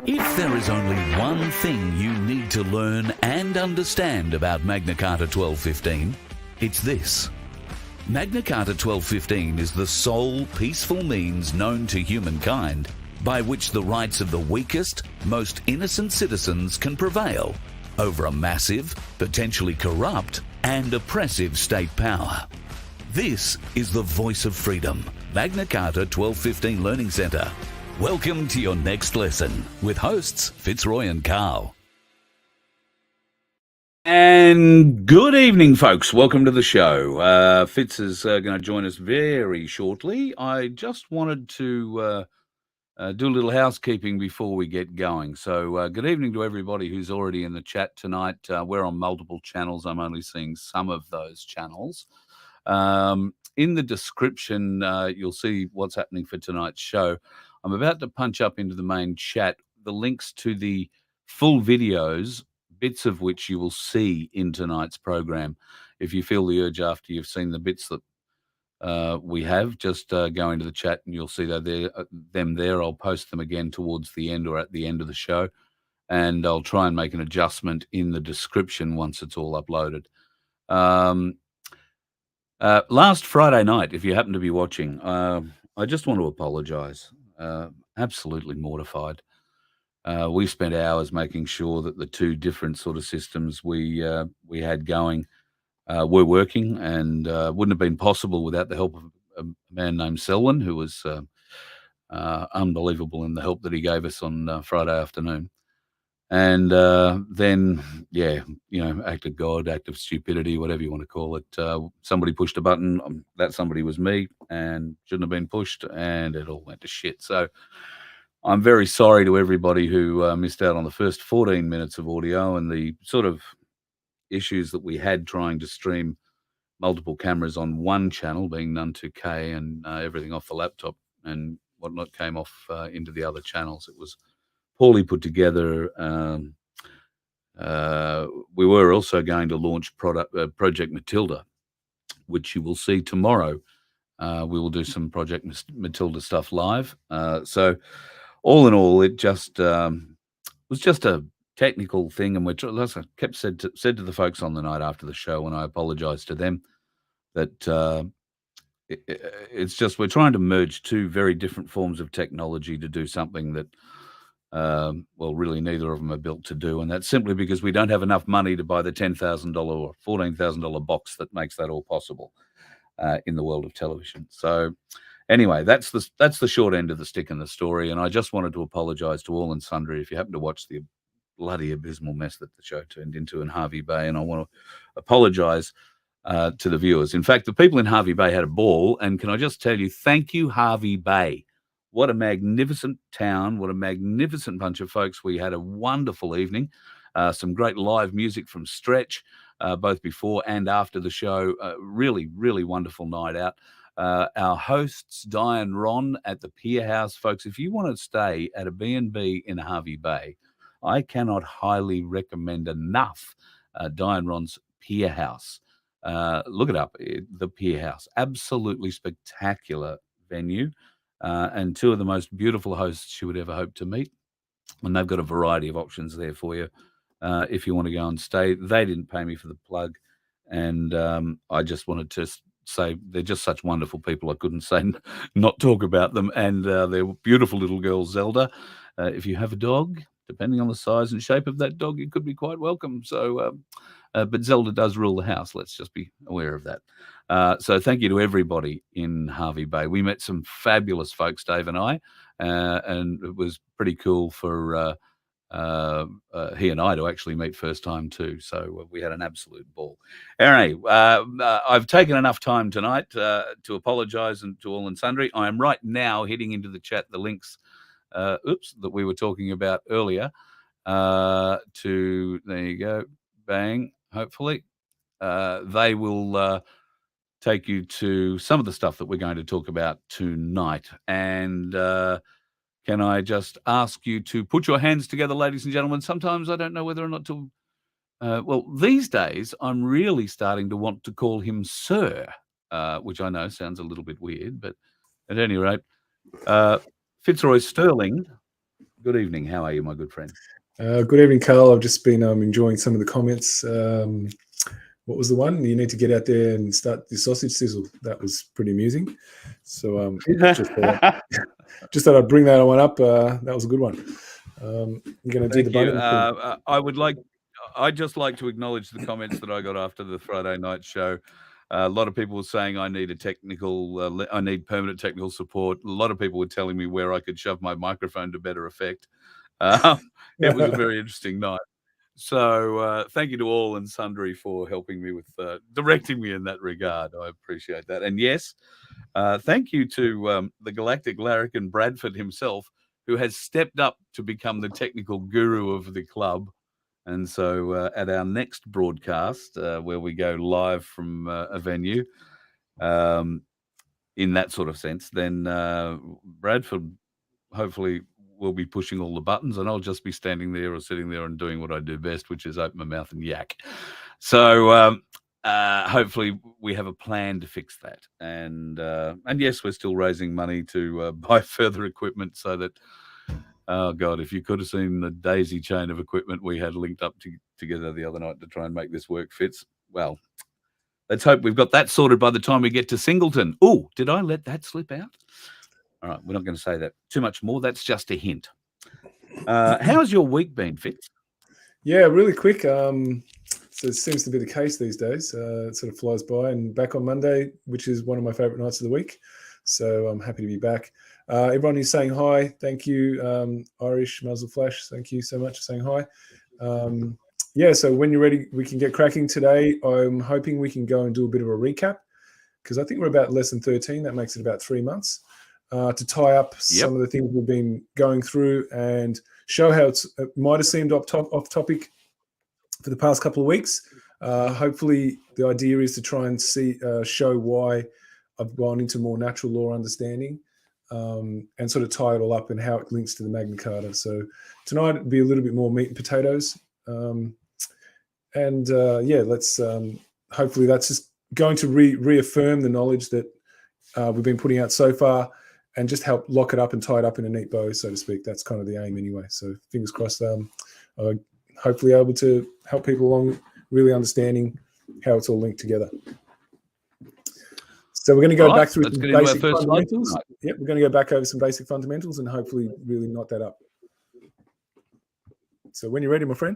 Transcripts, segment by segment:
If there is only one thing you need to learn and understand about Magna Carta 1215, it's this. Magna Carta 1215 is the sole peaceful means known to humankind by which the rights of the weakest, most innocent citizens can prevail over a massive, potentially corrupt and oppressive state power. This is the voice of freedom, Magna Carta 1215 Learning Centre. Welcome to your next lesson with hosts Fitzroy and Carl. And good evening, folks. Welcome to the show. Fitz is going to join us very shortly. I just wanted to do a little housekeeping before we get going. So good evening to everybody who's already in the chat tonight. We're on multiple channels. I'm only seeing some of those channels. In the description, you'll see what's happening for tonight's show. I'm about to punch up into the main chat the links to the full videos, bits of which you will see in tonight's program. If you feel the urge after you've seen the bits that we have, just go into the chat and you'll see them there. I'll post them again towards the end or at the end of the show, and I'll try and make an adjustment in the description once it's all uploaded. Last Friday night, if you happen to be watching, I just want to apologise. Absolutely mortified. We spent hours making sure that the two different sort of systems we had going were working, and wouldn't have been possible without the help of a man named Selwyn, who was unbelievable in the help that he gave us on Friday afternoon. And then, act of God, act of stupidity, whatever you want to call it. Somebody pushed a button. That somebody was me, and shouldn't have been pushed, and it all went to shit. So I'm very sorry to everybody who missed out on the first 14 minutes of audio and the sort of issues that we had trying to stream multiple cameras on one channel, being None 2K, and everything off the laptop and whatnot came off into the other channels. It was poorly put together. We were also going to launch Project Matilda, which you will see tomorrow. We will do some Project Matilda stuff live. So all in all, it just was just a technical thing, and as I kept said to the folks on the night after the show, and I apologise to them, that it's just we're trying to merge two very different forms of technology to do something that really neither of them are built to do, and that's simply because we don't have enough money to buy the $10,000 or $14,000 box that makes that all possible in the world of television. So anyway, that's the short end of the stick in the story, and I just wanted to apologise to all and sundry if you happen to watch the bloody abysmal mess that the show turned into in Harvey Bay, and I want to apologise to the viewers. In fact, the people in Harvey Bay had a ball, and can I just tell you, thank you, Harvey Bay. What a magnificent town. What a magnificent bunch of folks. We had a wonderful evening. Some great live music from Stretch, both before and after the show. Really, really wonderful night out. Our hosts, Di and Ron, at the Pier House. Folks, if you want to stay at a B&B in Harvey Bay, I cannot highly recommend enough Di and Ron's Pier House. Look it up, the Pier House. Absolutely spectacular venue. And two of the most beautiful hosts you would ever hope to meet. And they've got a variety of options there for you if you want to go and stay. They didn't pay me for the plug. And I just wanted to say they're just such wonderful people. I couldn't say not talk about them. And their beautiful little girl, Zelda. If you have a dog, depending on the size and shape of that dog, it could be quite welcome. So, but Zelda does rule the house. Let's just be aware of that. So thank you to everybody in Harvey Bay. We met some fabulous folks, Dave and I, and it was pretty cool for he and I to actually meet first time too. So we had an absolute ball. Anyway, I've taken enough time tonight to apologise to all and sundry. I am right now hitting into the chat the links that we were talking about earlier to, there you go, bang, hopefully. They will take you to some of the stuff that we're going to talk about tonight. And can I just ask you to put your hands together, ladies and gentlemen? Sometimes I don't know whether or not to... these days, I'm really starting to want to call him Sir, which I know sounds a little bit weird, but at any rate, Fitzroy Sterling, Good evening. How are you, my good friend? Good evening, Carl. I've just been enjoying some of the comments. What was the one? You need to get out there and start the sausage sizzle. That was pretty amusing. So just thought I'd bring that one up. That was a good one. You're going to do the Thank you. bunny. I'd just like to acknowledge the comments that I got after the Friday night show. A lot of people were saying I need I need permanent technical support. A lot of people were telling me where I could shove my microphone to better effect. It was a very interesting night. So thank you to all and sundry for helping me with directing me in that regard. I appreciate that. And yes, thank you to the Galactic Larrikin Bradford himself, who has stepped up to become the technical guru of the club. And so at our next broadcast, where we go live from a venue, in that sort of sense, then Bradford hopefully will be pushing all the buttons, and I'll just be standing there or sitting there and doing what I do best, which is open my mouth and yak. So hopefully we have a plan to fix that. And yes, we're still raising money to buy further equipment so that, oh God, if you could have seen the daisy chain of equipment we had linked up together the other night to try and make this work fits. Well, let's hope we've got that sorted by the time we get to Singleton. Oh, did I let that slip out? All right, we're not going to say that too much more. That's just a hint. How's your week been, Fitz? Yeah, really quick. So it seems to be the case these days. It sort of flies by, and back on Monday, which is one of my favorite nights of the week. So I'm happy to be back. Everyone who's saying hi, thank you. Irish Muzzle Flash, thank you so much for saying hi. Yeah, so when you're ready, we can get cracking today. I'm hoping we can go and do a bit of a recap, because I think we're about less than 13. That makes it about 3 months. To tie up some of the things we've been going through and show how it might have seemed off topic for the past couple of weeks. Hopefully the idea is to try and show why I've gone into more natural law understanding, and sort of tie it all up and how it links to the Magna Carta. So tonight it'll be a little bit more meat and potatoes. Let's hopefully that's just going to reaffirm the knowledge that we've been putting out so far, and just help lock it up and tie it up in a neat bow, so to speak. That's kind of the aim anyway. So fingers crossed, hopefully able to help people along really understanding how it's all linked together. So we're going to go back through some basic fundamentals. Yep, we're going to go back over some basic fundamentals and hopefully really knot that up. So when you're ready, my friend.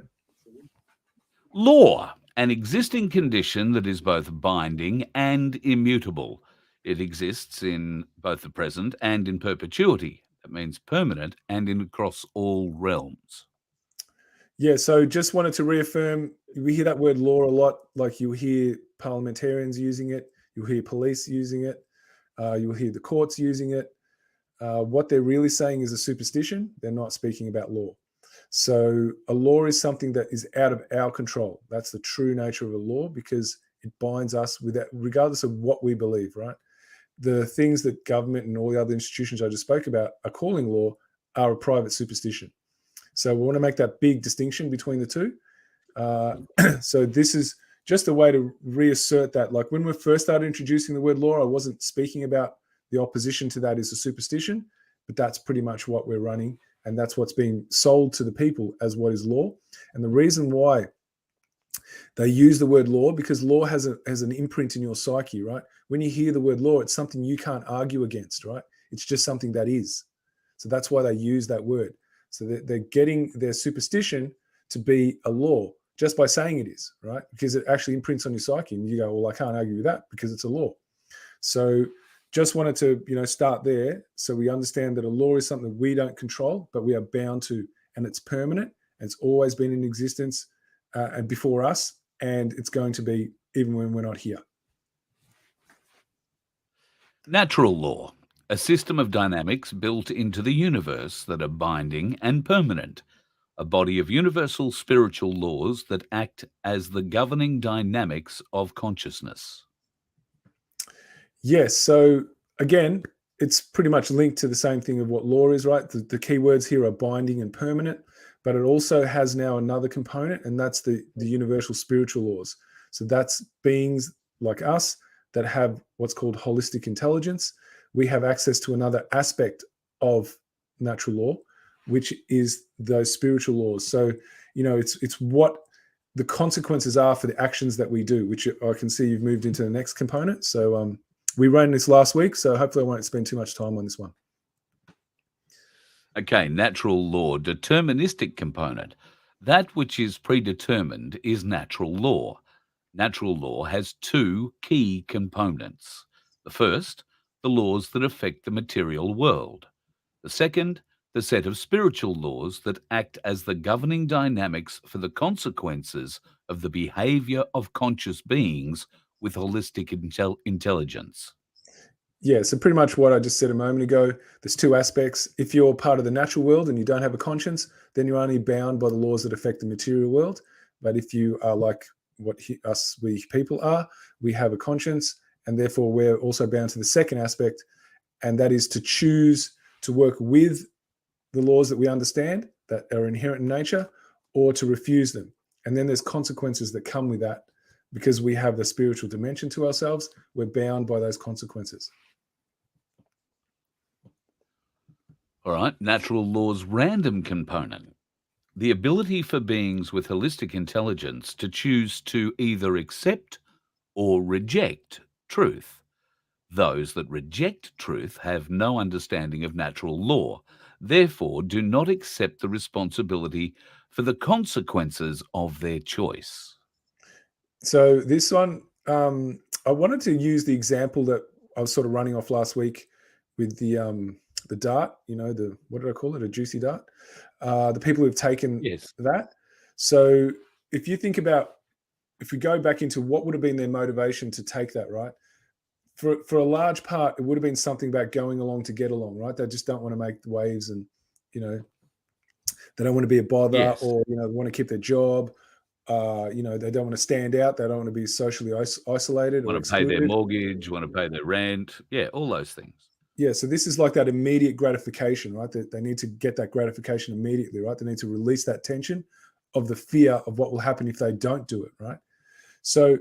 Law, an existing condition that is both binding and immutable. It exists in both the present and in perpetuity. That means permanent and across all realms. Yeah, so just wanted to reaffirm, we hear that word law a lot, like you hear parliamentarians using it, you'll hear police using it, you'll hear the courts using it. What they're really saying is a superstition. They're not speaking about law. So a law is something that is out of our control. That's the true nature of a law, because it binds us with that, regardless of what we believe, right? The things that government and all the other institutions I just spoke about are calling law are a private superstition. So we want to make that big distinction between the two. So this is just a way to reassert that. Like when we first started introducing the word law, I wasn't speaking about the opposition to that is a superstition, but that's pretty much what we're running. And that's what's being sold to the people as what is law. And the reason why they use the word law, because law has an imprint in your psyche, right? When you hear the word law, it's something you can't argue against, right? It's just something that is. So that's why they use that word. So they're getting their superstition to be a law just by saying it is, right? Because it actually imprints on your psyche, and you go, well, I can't argue with that because it's a law. So just wanted to, start there, so we understand that a law is something we don't control, but we are bound to, and it's permanent, and it's always been in existence and before us, and it's going to be even when we're not here. Natural law, a system of dynamics built into the universe that are binding and permanent, a body of universal spiritual laws that act as the governing dynamics of consciousness. Yes, so again, it's pretty much linked to the same thing of what law is, right? The key words here are binding and permanent, but it also has now another component, and that's the universal spiritual laws. So that's beings like us that have what's called holistic intelligence. We have access to another aspect of natural law, which is those spiritual laws. So, it's what the consequences are for the actions that we do, which I can see you've moved into the next component. So we ran this last week, so hopefully I won't spend too much time on this one. Okay, natural law, deterministic component. That which is predetermined is natural law. Natural law has two key components. The first, the laws that affect the material world. The second, the set of spiritual laws that act as the governing dynamics for the consequences of the behavior of conscious beings with holistic intelligence. Yeah, so pretty much what I just said a moment ago. There's two aspects. If you're part of the natural world and you don't have a conscience, then you're only bound by the laws that affect the material world. But if you are like what we people are, we have a conscience, and therefore we're also bound to the second aspect, and that is to choose to work with the laws that we understand that are inherent in nature, or to refuse them. And then there's consequences that come with that. Because we have the spiritual dimension to ourselves, we're bound by those consequences. All right, natural law's random component. The ability for beings with holistic intelligence to choose to either accept or reject truth. Those that reject truth have no understanding of natural law, therefore do not accept the responsibility for the consequences of their choice. So this one, I wanted to use the example that I was sort of running off last week with the dart, what did I call it? A juicy dart. The people who've taken Yes. that. So if you think about, if we go back into what would have been their motivation to take that, right? For a large part, it would have been something about going along to get along, right? They just don't want to make the waves, and they don't want to be a bother, Yes. or they want to keep their job. They don't want to stand out. They don't want to be socially isolated or Want to pay excluded. their mortgage, want to pay their rent. Yeah, all those things. Yeah, so this is like that immediate gratification, right? They need to get that gratification immediately, right? They need to release that tension of the fear of what will happen if they don't do it, right? So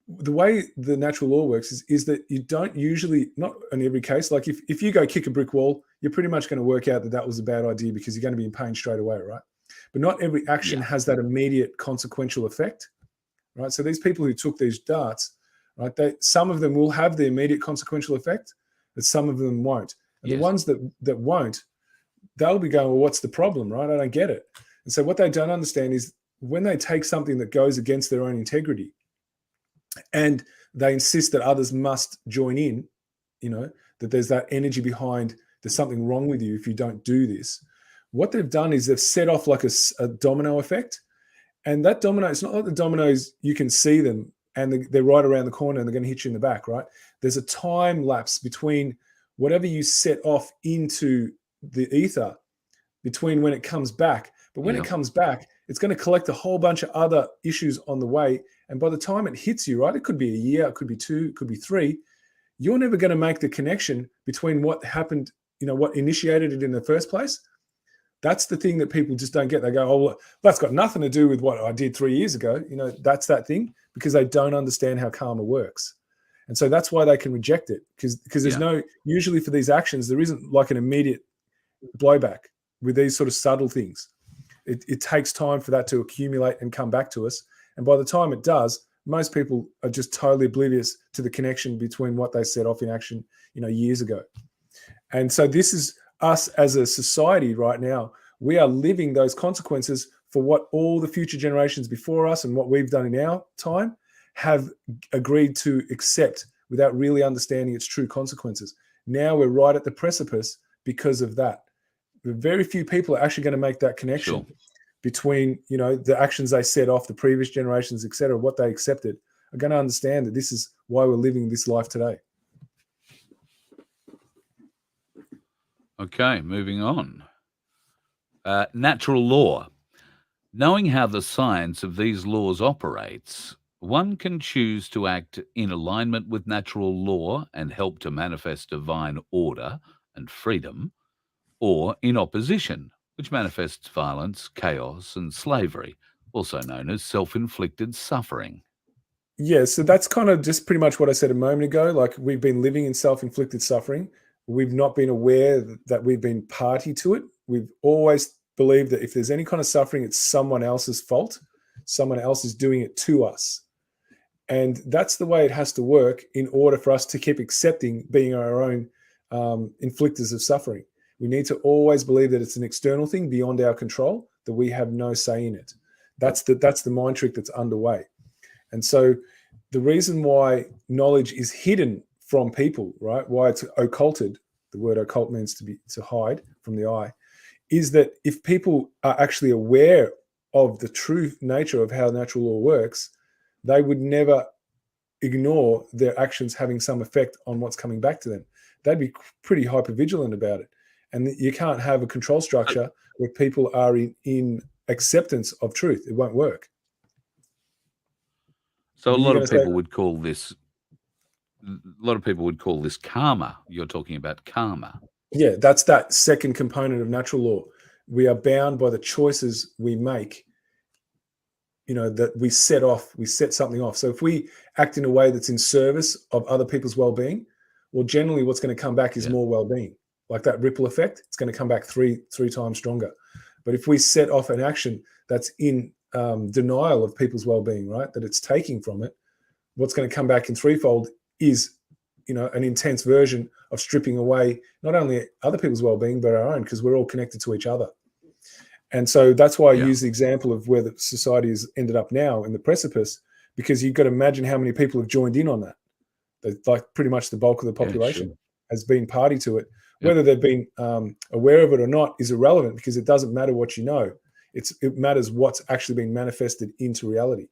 the way the natural law works is that you don't usually, not in every case, like if you go kick a brick wall, you're pretty much going to work out that was a bad idea because you're going to be in pain straight away, right? But not every action has that immediate consequential effect, right? So these people who took these darts, right, some of them will have the immediate consequential effect, but some of them won't. And the ones that won't, they'll be going, well, what's the problem, right? I don't get it. And so what they don't understand is when they take something that goes against their own integrity and they insist that others must join in, that there's that energy behind, there's something wrong with you if you don't do this. What they've done is they've set off like a domino effect. And that domino, it's not like the dominoes, you can see them and they're right around the corner and they're going to hit you in the back, right? There's a time lapse between whatever you set off into the ether, between when it comes back. But when it comes back, it's going to collect a whole bunch of other issues on the way. And by the time it hits you, right, it could be a year, it could be 2, it could be 3. You're never going to make the connection between what happened, what initiated it in the first place. That's the thing that people just don't get. They go, oh, well, that's got nothing to do with what I did 3 years ago. That's that thing, because they don't understand how karma works. And so that's why they can reject it, because there's usually for these actions, there isn't like an immediate blowback with these sort of subtle things. It takes time for that to accumulate and come back to us. And by the time it does, most people are just totally oblivious to the connection between what they set off in action, years ago. And so this is us as a society right now. We are living those consequences for what all the future generations before us and what we've done in our time have agreed to accept without really understanding its true consequences. Now we're right at the precipice because of that. Very few people are actually going to make that connection between, the actions they set off, the previous generations, et cetera, what they accepted, are going to understand that this is why we're living this life today. Okay, moving on. Natural law. Knowing how the science of these laws operates, one can choose to act in alignment with natural law and help to manifest divine order and freedom, or in opposition, which manifests violence, chaos, and slavery, also known as self-inflicted suffering. Yeah, so that's kind of just pretty much what I said a moment ago. Like, we've been living in self-inflicted suffering. We've not been aware that we've been party to it. we've always believed that if there's any kind of suffering, it's someone else's fault. Someone else is doing it to us. And that's the way it has to work in order for us to keep accepting being our own inflictors of suffering. We need to always believe that it's an external thing beyond our control, that we have no say in it. That's the mind trick that's underway. And so the reason why knowledge is hidden from people, right? Why it's occulted, the word occult means to hide from the eye, is that if people are actually aware of the true nature of how natural law works, they would never ignore their actions having some effect on what's coming back to them. They'd be pretty hypervigilant about it. And you can't have a control structure where people are in acceptance of truth. It won't work. So a lot of people would call this karma. You're talking about karma. Yeah, that's that second component of natural law. We are bound by the choices we make, that we set something off. So if we act in a way that's in service of other people's well-being, well, generally what's going to come back is more well-being. Like that ripple effect, it's going to come back three times stronger. But if we set off an action that's in denial of people's well-being, right, that it's taking from it, what's going to come back in threefold is, an intense version of stripping away not only other people's well-being, but our own, because we're all connected to each other. And so that's why I use the example of where the society has ended up now in the precipice, because you've got to imagine how many people have joined in on that. Like pretty much the bulk of the population has been party to it. Whether they've been aware of it or not is irrelevant, because it doesn't matter what you know. It matters what's actually being manifested into reality.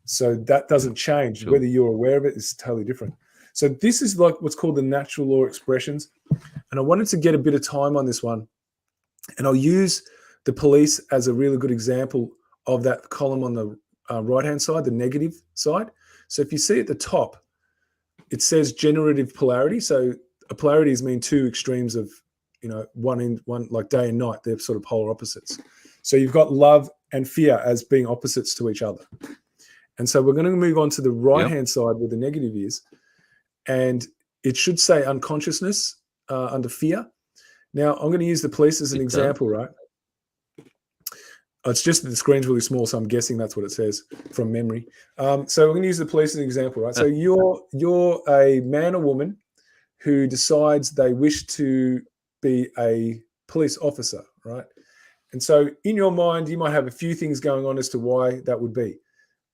So that doesn't change. Sure. Whether you're aware of it is totally different. So this is like what's called the natural law expressions. And I wanted to get a bit of time on this one. And I'll use the police as a really good example of that column on the right-hand side, the negative side. So if you see at the top, it says generative polarity. So a polarity is mean two extremes of, one like day and night. They're sort of polar opposites. So you've got love and fear as being opposites to each other. And so we're going to move on to the right-hand side where the negative is. And it should say unconsciousness under fear. Now, I'm going to use the police as an example, right? It's just that the screen's really small, so I'm guessing that's what it says from memory. So we're going to use the police as an example, right? So you're a man or woman who decides they wish to be a police officer, right? And so in your mind, you might have a few things going on as to why that would be.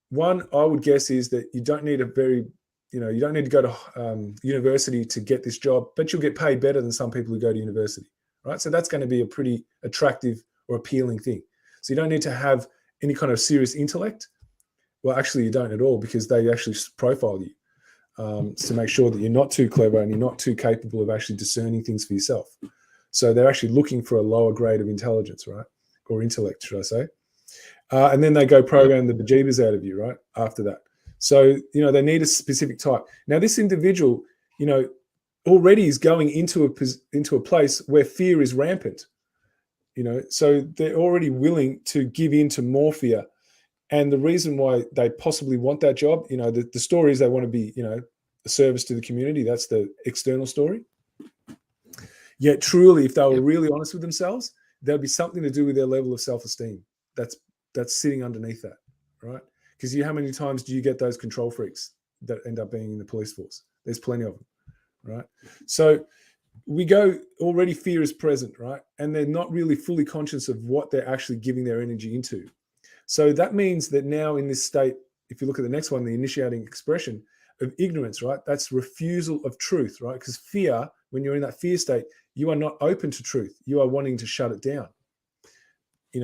One, I would guess, is that you don't need you don't need to go to university to get this job, but you'll get paid better than some people who go to university, right? So that's going to be a pretty attractive or appealing thing. So you don't need to have any kind of serious intellect. Well, actually, you don't at all, because they actually profile you to make sure that you're not too clever and you're not too capable of actually discerning things for yourself. So they're actually looking for a lower grade of intelligence, right? Or intellect, should I say. And then they go program the bejeebers out of you, right, after that. So, they need a specific type. Now, this individual, already is going into a place where fear is rampant. So they're already willing to give in to more fear. And the reason why they possibly want that job, the story is they want to be, a service to the community. That's the external story. Yet truly, if they were really honest with themselves, there'd be something to do with their level of self-esteem. That's sitting underneath that, right? Because how many times do you get those control freaks that end up being in the police force? There's plenty of them, right? So we go, already fear is present, right? And they're not really fully conscious of what they're actually giving their energy into. So that means that now in this state, if you look at the next one, the initiating expression of ignorance, right? That's refusal of truth, right? Because fear, when you're in that fear state, you are not open to truth. You are wanting to shut it down.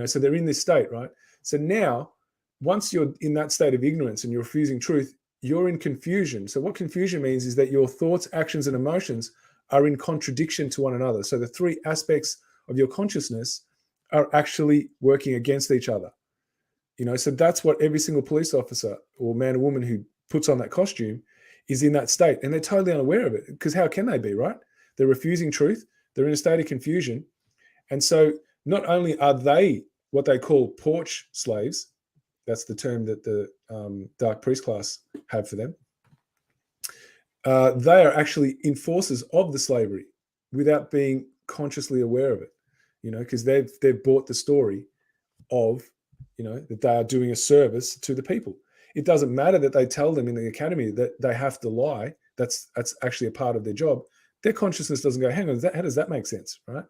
So they're in this state, right? So now, once you're in that state of ignorance and you're refusing truth, you're in confusion. So what confusion means is that your thoughts, actions, and emotions are in contradiction to one another. So the three aspects of your consciousness are actually working against each other. So that's what every single police officer or man or woman who puts on that costume is in that state. And they're totally unaware of it, because how can they be, right? They're refusing truth. They're in a state of confusion. And so not only are they what they call porch slaves, that's the term that the dark priest class have for them, they are actually enforcers of the slavery without being consciously aware of it. because they've bought the story of, that they are doing a service to the people. It doesn't matter that they tell them in the academy that they have to lie. That's actually a part of their job. Their consciousness doesn't go, hang on, how does that make sense, right?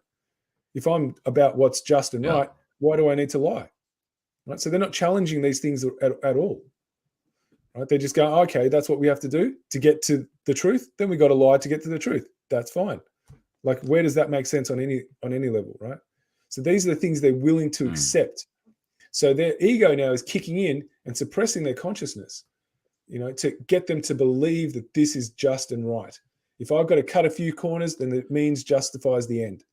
If I'm about what's just and right, why do I need to lie? Right? So they're not challenging these things at all. Right? They just go, okay, that's what we have to do to get to the truth. Then we got to lie to get to the truth. That's fine. Like, where does that make sense on any level, right? So these are the things they're willing to accept. So their ego now is kicking in and suppressing their consciousness, to get them to believe that this is just and right. If I've got to cut a few corners, then it means justifies the end.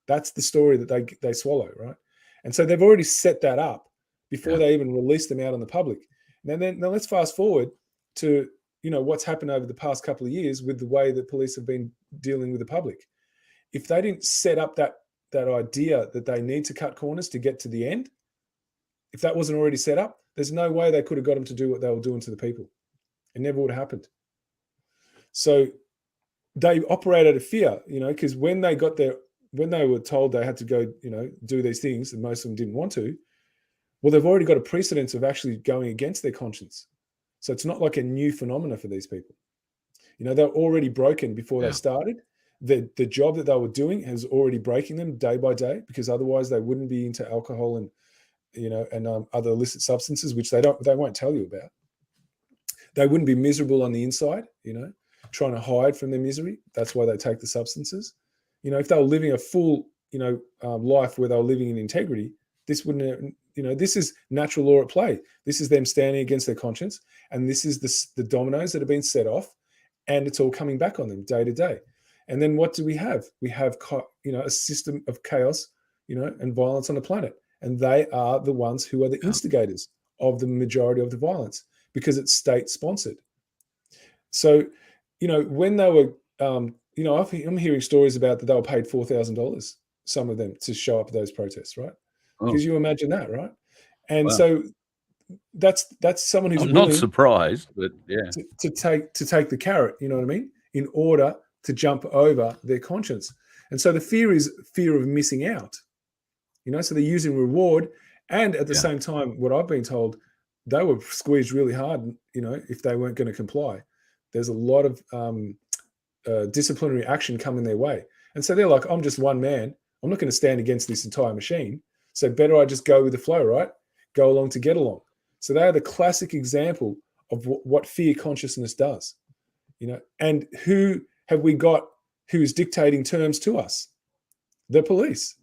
That's the story that they swallow, right? And so they've already set that up before they even release them out on the public. Now let's fast forward to what's happened over the past couple of years with the way that police have been dealing with the public. If they didn't set up that idea that they need to cut corners to get to the end, if that wasn't already set up, there's no way they could have got them to do what they were doing to the people. It never would have happened. So they operate out of fear, because when they were told they had to go, do these things, and most of them didn't want to, well, they've already got a precedence of actually going against their conscience. So it's not like a new phenomena for these people. They're already broken before they started. The job that they were doing has already breaking them day by day, because otherwise they wouldn't be into alcohol and other illicit substances, which they won't tell you about. They wouldn't be miserable on the inside, trying to hide from their misery. That's why they take the substances. If they were living a full, life where they were living in integrity, this wouldn't, this is natural law at play. This is them standing against their conscience, and this is the dominoes that have been set off, and it's all coming back on them day to day. And then what do we have? We have, a system of chaos, and violence on the planet. And they are the ones who are the instigators of the majority of the violence, because it's state-sponsored. So, when they were, I'm hearing stories about that they were paid $4,000, some of them, to show up at those protests, right? Because you imagine that, right? And so that's someone who's I'm willing not surprised, but to take the carrot, you know what I mean, in order to jump over their conscience. And so the fear is fear of missing out. So they're using reward, and at the same time, what I've been told, they were squeezed really hard, if they weren't going to comply. There's a lot of disciplinary action coming their way. And so they're like, I'm just one man. I'm not going to stand against this entire machine. So better I just go with the flow, right? Go along to get along. So they are the classic example of what fear consciousness does. And who have we got who's dictating terms to us? The police.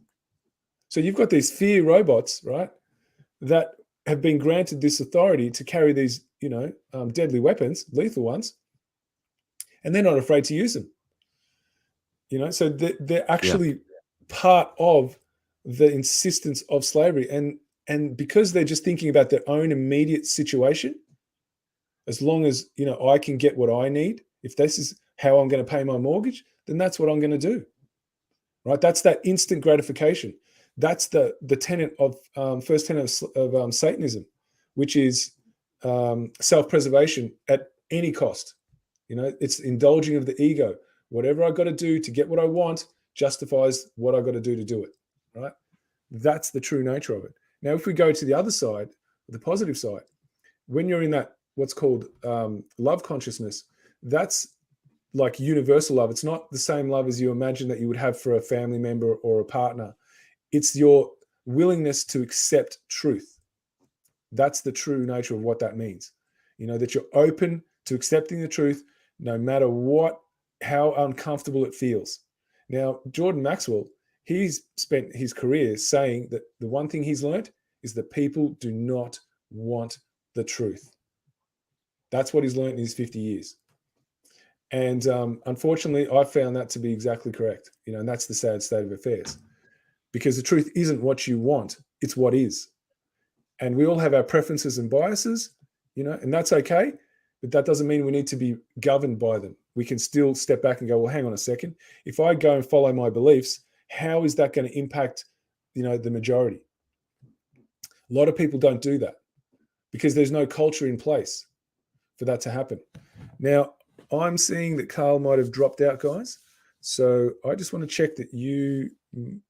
So you've got these fear robots, right, that have been granted this authority to carry these, deadly weapons, lethal ones, and they're not afraid to use them. So they're actually part of the insistence of slavery. And because they're just thinking about their own immediate situation, as long as, I can get what I need, if this is how I'm going to pay my mortgage, then that's what I'm going to do, right? That's that instant gratification. That's the tenet of first tenet of Satanism, which is self-preservation at any cost. It's indulging of the ego. Whatever I got to do to get what I want justifies what I got to do it, right? That's the true nature of it. Now, if we go to the other side, the positive side, when you're in that what's called love consciousness, that's like universal love. It's not the same love as you imagine that you would have for a family member or a partner. It's your willingness to accept truth. That's the true nature of what that means. That you're open to accepting the truth, no matter how uncomfortable it feels. Now, Jordan Maxwell, he's spent his career saying that the one thing he's learned is that people do not want the truth. That's what he's learned in his 50 years. And unfortunately, I found that to be exactly correct. And that's the sad state of affairs. Because the truth isn't what you want, it's what is. And we all have our preferences and biases, and that's okay, but that doesn't mean we need to be governed by them. We can still step back and go, well, hang on a second. If I go and follow my beliefs, how is that going to impact, the majority? A lot of people don't do that because there's no culture in place for that to happen. Now, I'm seeing that Carl might have dropped out, guys. So I just want to check that you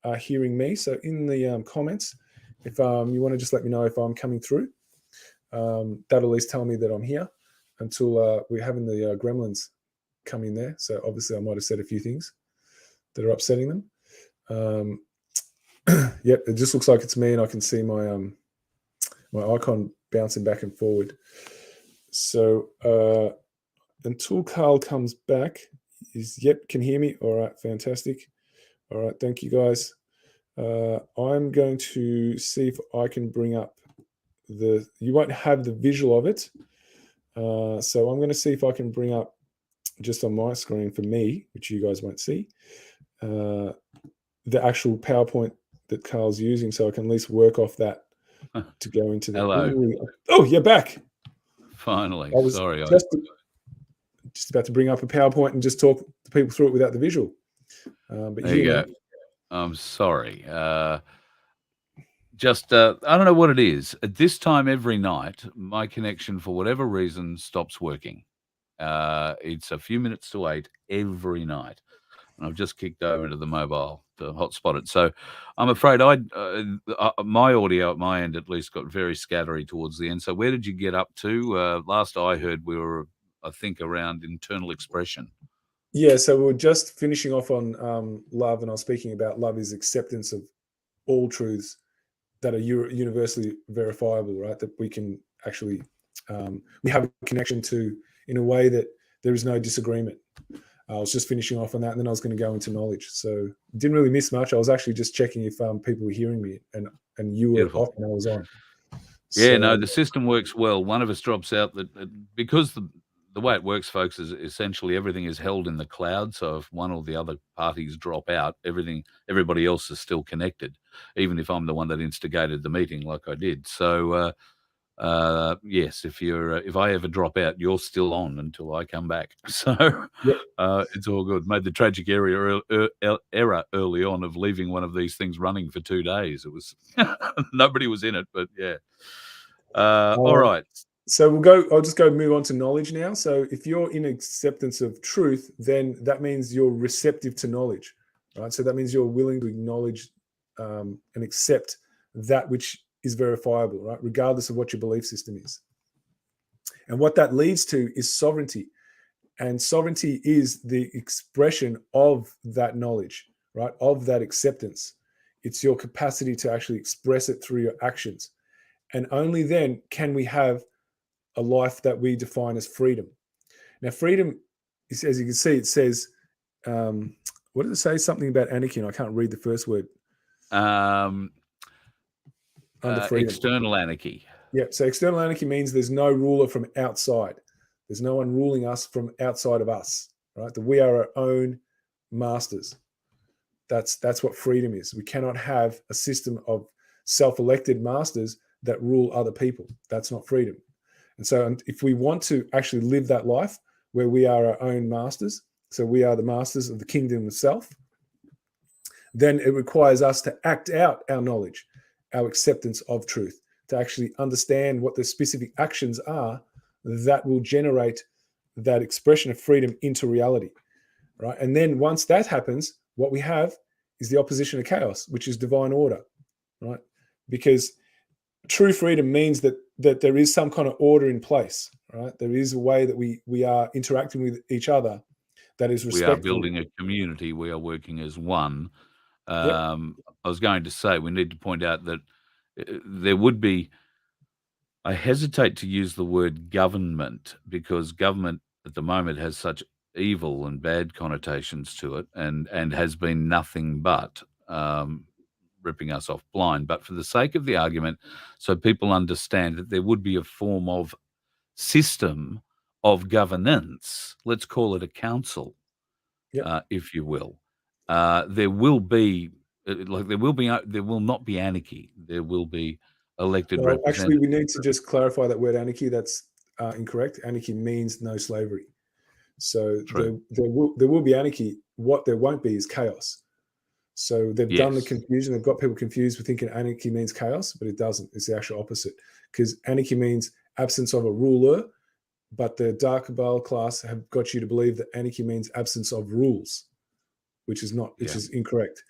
are hearing me. So in the comments, if you want to just let me know if I'm coming through, that'll at least tell me that I'm here until we're having the gremlins come in there. So obviously I might have said a few things that are upsetting them. Yep, it just looks like it's me, and I can see my my icon bouncing back and forward. So until Carl comes back, can hear me? All right, fantastic. All right, thank you guys. I'm going to see if I can bring up you won't have the visual of it. So I'm going to see if I can bring up just on my screen for me, which you guys won't see, the actual PowerPoint that Carl's using, so I can at least work off that to go into the. Hello. Oh, you're back. Finally. I was Sorry. just about to bring up a PowerPoint and just talk to people through it without the visual. But there you go. I'm sorry. I don't know what it is. At this time every night, my connection, for whatever reason, stops working. It's a few minutes to 8 every night. And I've just kicked over to the mobile to hotspot it. So I'm afraid my audio at my end at least got very scattery towards the end. So where did you get up to? Last I heard, we were, I think, around internal expression. Yeah, so we're just finishing off on love, and I was speaking about love is acceptance of all truths that are universally verifiable, right? That we can actually, we have a connection to in a way that there is no disagreement. I was just finishing off on that, and then I was going to go into knowledge. So didn't really miss much. I was actually just checking if people were hearing me, and you were off and I was on. Yeah, so, no, the system works well. One of us drops out because the way it works, folks, is essentially everything is held in the cloud. So if one or the other parties drop out, everybody else is still connected, even if I'm the one that instigated the meeting, like I did. So yes, if I ever drop out, you're still on until I come back. So it's all good. Made the tragic error early on of leaving one of these things running for 2 days. It was nobody was in it, but yeah. All right. So I'll just move on to knowledge now. So if you're in acceptance of truth, then that means you're receptive to knowledge, right? So that means you're willing to acknowledge and accept that which is verifiable, right? Regardless of what your belief system is. And what that leads to is sovereignty. And sovereignty is the expression of that knowledge, right? Of that acceptance. It's your capacity to actually express it through your actions. And only then can we have a life that we define as freedom. Now, freedom, is, as you can see, it says, what does it say? Something about anarchy. I can't read the first word. Under freedom. External anarchy. Yeah. So external anarchy means there's no ruler from outside. There's no one ruling us from outside of us, right? That we are our own masters. That's what freedom is. We cannot have a system of self-elected masters that rule other people. That's not freedom. And so if we want to actually live that life where we are our own masters, so we are the masters of the kingdom of self, then it requires us to act out our knowledge, our acceptance of truth, to actually understand what the specific actions are that will generate that expression of freedom into reality, right? And then once that happens, what we have is the opposition of chaos, which is divine order, right? Because true freedom means that there is some kind of order in place, right? There is a way that we are interacting with each other that is respectful. We are building a community. We are working as one. I was going to say, we need to point out that there would be, I hesitate to use the word government, because government at the moment has such evil and bad connotations to it, and has been nothing but ripping us off blind. But for the sake of the argument, so people understand that there would be a form of system of governance, let's call it a council, if you will. There will be, there will not be anarchy. There will be elected representatives. Actually, we need to just clarify that word anarchy. That's incorrect. Anarchy means no slavery. So there will be anarchy. What there won't be is chaos. So they've done the confusion. They've got people confused with thinking anarchy means chaos, but it doesn't. It's the actual opposite. Because anarchy means absence of a ruler, but the dark Cabal class have got you to believe that anarchy means absence of rules, which is not, which is incorrect.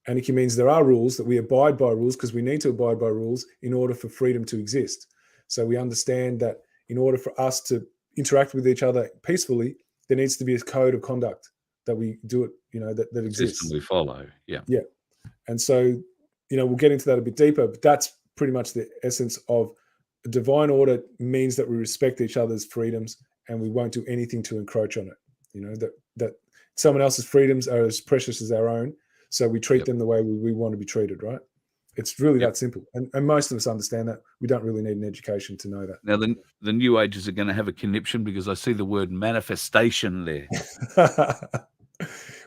Anarchy means there are rules, that we abide by rules because we need to abide by rules in order for freedom to exist. So we understand that in order for us to interact with each other peacefully, there needs to be a code of conduct that we do it, that exists. System we follow. Yeah. Yeah. And so, we'll get into that a bit deeper, but that's pretty much the essence of a divine order. Means that we respect each other's freedoms and we won't do anything to encroach on it. That someone else's freedoms are as precious as our own. So we treat them the way we want to be treated, right? It's really that simple. And most of us understand that. We don't really need an education to know that. Now, the New Ages are going to have a conniption because I see the word manifestation there.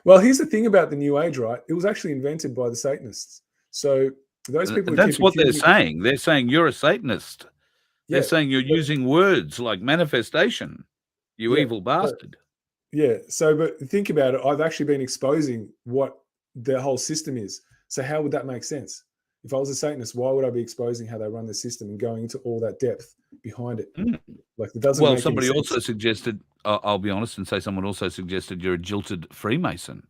Well, here's the thing about the New Age, right? It was actually invented by the Satanists. So those people... That's what they're saying. They're saying you're a Satanist. They're saying you're using words like manifestation, you evil bastard. But think about it. I've actually been exposing what the whole system is. So how would that make sense? If I was a Satanist, why would I be exposing how they run the system and going into all that depth behind it? Like, it doesn't. Well, somebody also suggested, I'll be honest and say someone also suggested you're a jilted Freemason.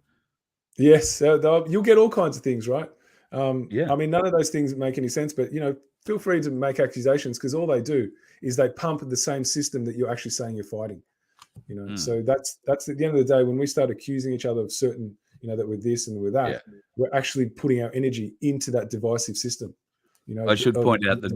Yes, you'll get all kinds of things, right? I mean, none of those things make any sense, but, feel free to make accusations because all they do is they pump the same system that you're actually saying you're fighting. So that's at the end of the day, when we start accusing each other of certain, that we're this and we're that, we're actually putting our energy into that divisive system. I should point out that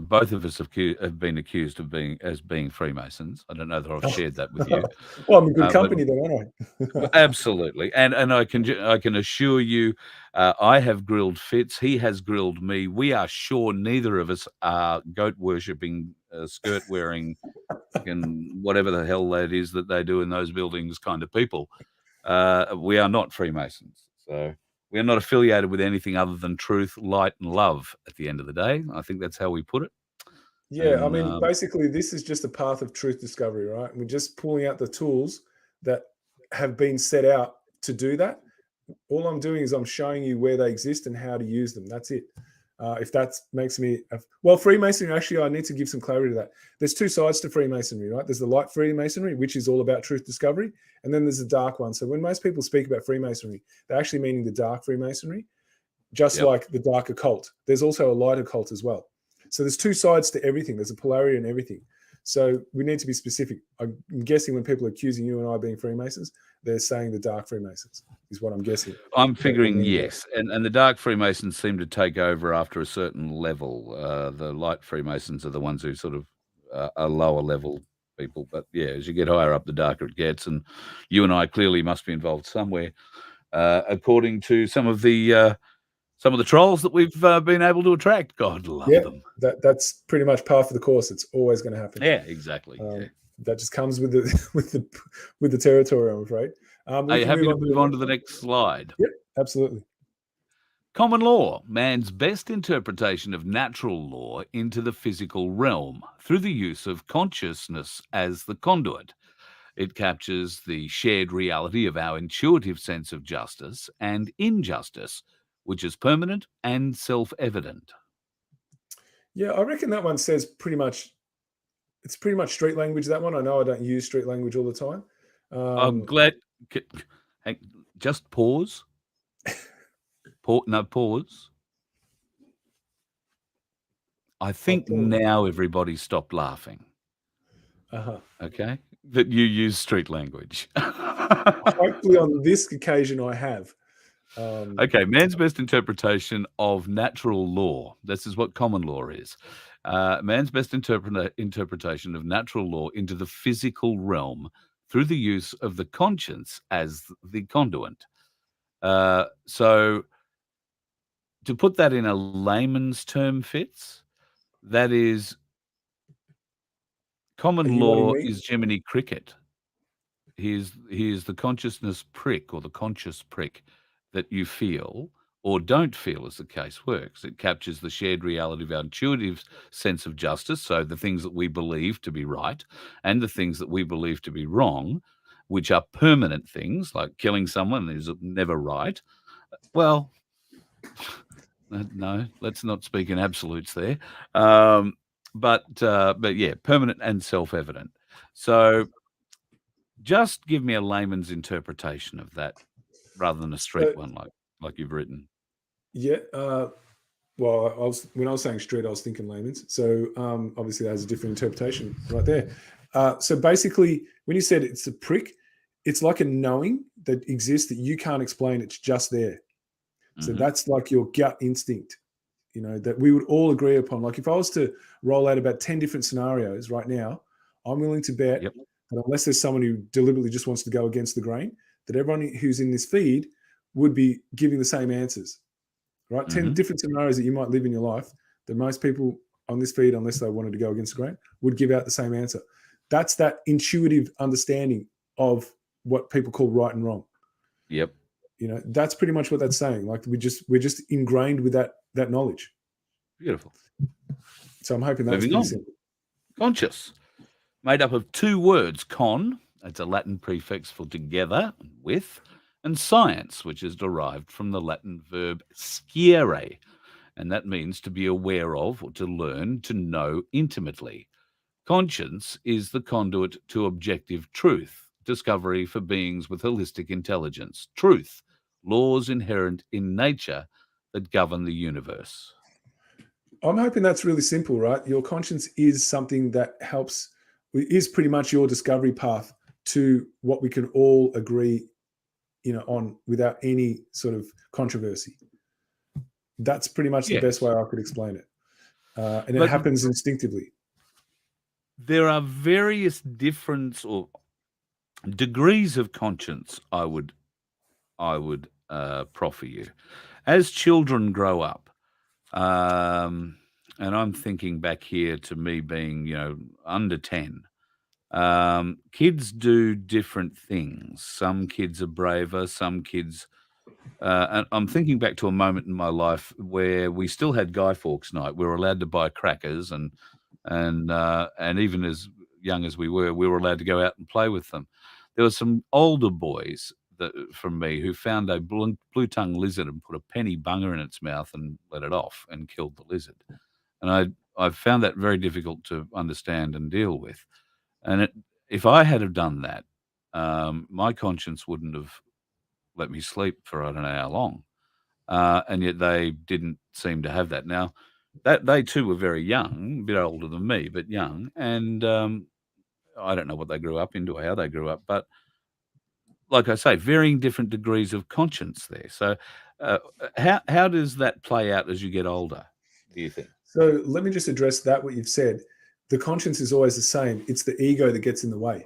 both of us have been accused of being Freemasons. I don't know that I've shared that with you. Well, I'm in good company then, aren't I? Absolutely, and I can assure you, I have grilled Fitz. He has grilled me. We are sure neither of us are goat worshipping, skirt wearing, and whatever the hell that is that they do in those buildings kind of people. We are not Freemasons, so we are not affiliated with anything other than truth, light, and love at the end of the day. I think that's how we put it. Yeah, I mean, basically, this is just a path of truth discovery, right? We're just pulling out the tools that have been set out to do that. All I'm doing is I'm showing you where they exist and how to use them. That's it. If that makes me... Well, Freemasonry, actually, I need to give some clarity to that. There's two sides to Freemasonry, right? There's the light Freemasonry, which is all about truth discovery, and then there's the dark one. So when most people speak about Freemasonry, they're actually meaning the dark Freemasonry, just like the dark occult. There's also a light occult as well. So there's two sides to everything. There's a polarity in everything. So we need to be specific. I'm guessing when people are accusing you and I being Freemasons, they're saying the dark Freemasons is what I'm guessing. I'm figuring yes. And the dark Freemasons seem to take over after a certain level. The light Freemasons are the ones who sort of are lower level people. But yeah, as you get higher up, the darker it gets. And you and I clearly must be involved somewhere, according to some of the trolls that we've been able to attract. God love them. That's pretty much par for the course. It's always going to happen. Yeah, exactly. That just comes with the territory, I'm afraid. Are you happy to move on to the next slide? Yep, absolutely. Common law, man's best interpretation of natural law into the physical realm through the use of consciousness as the conduit. It captures the shared reality of our intuitive sense of justice and injustice, which is permanent and self-evident. Yeah, I reckon that one says pretty much, it's pretty much street language, that one. I know I don't use street language all the time. I'm glad. Just pause. Pause. I think now everybody stopped laughing. Okay? That you use street language. Hopefully on this occasion I have. Okay, man's best interpretation of natural law. This is what common law is. Man's best interpretation of natural law into the physical realm through the use of the conscience as the conduit. So to put that in a layman's term, Fitz, that is common law is Jiminy Cricket. He is the consciousness prick or the conscious prick that you feel or don't feel, as the case works. It captures the shared reality of our intuitive sense of justice, so the things that we believe to be right and the things that we believe to be wrong, which are permanent things, like killing someone is never right. Well, no, let's not speak in absolutes there. But yeah, permanent and self-evident. So just give me a layman's interpretation of that rather than a street one like you've written. Yeah. Well, when I was saying street, I was thinking layman's. So obviously, that has a different interpretation right there. So basically, when you said it's a prick, it's like a knowing that exists that you can't explain. It's just there. So that's like your gut instinct, that we would all agree upon. Like if I was to roll out about 10 different scenarios right now, I'm willing to bet that unless there's someone who deliberately just wants to go against the grain, that everyone who's in this feed would be giving the same answers, right? 10 different scenarios that you might live in your life that most people on this feed, unless they wanted to go against the grain, would give out the same answer. That's that intuitive understanding of what people call right and wrong. Yep. That's pretty much what that's saying. Like we're just ingrained with that knowledge. Beautiful. So I'm hoping that's pretty simple. Conscious, made up of two words, con, that's a Latin prefix for together, with, and science, which is derived from the Latin verb sciere, and that means to be aware of or to learn, to know intimately. Conscience is the conduit to objective truth, discovery for beings with holistic intelligence, truth, laws inherent in nature that govern the universe. I'm hoping that's really simple, right? Your conscience is something that is pretty much your discovery path to what we can all agree, on without any sort of controversy. That's pretty much the best way I could explain it. And it happens instinctively. There are various different or degrees of conscience I would proffer you. As children grow up, and I'm thinking back here to me being, under 10, kids do different things. Some kids are braver, some kids... and I'm thinking back to a moment in my life where we still had Guy Fawkes night. We were allowed to buy crackers, and even as young as we were allowed to go out and play with them. There were some older boys from me who found a blue-tongued lizard and put a penny bunger in its mouth and let it off and killed the lizard. And I found that very difficult to understand and deal with. And if I had have done that, my conscience wouldn't have let me sleep for I don't know how long. And yet they didn't seem to have that. Now, that they too were very young, a bit older than me, but young. And I don't know what they grew up into or how they grew up. But like I say, varying different degrees of conscience there. So how does that play out as you get older, do you think? So let me just address what you've said. The conscience is always the same. It's the ego that gets in the way.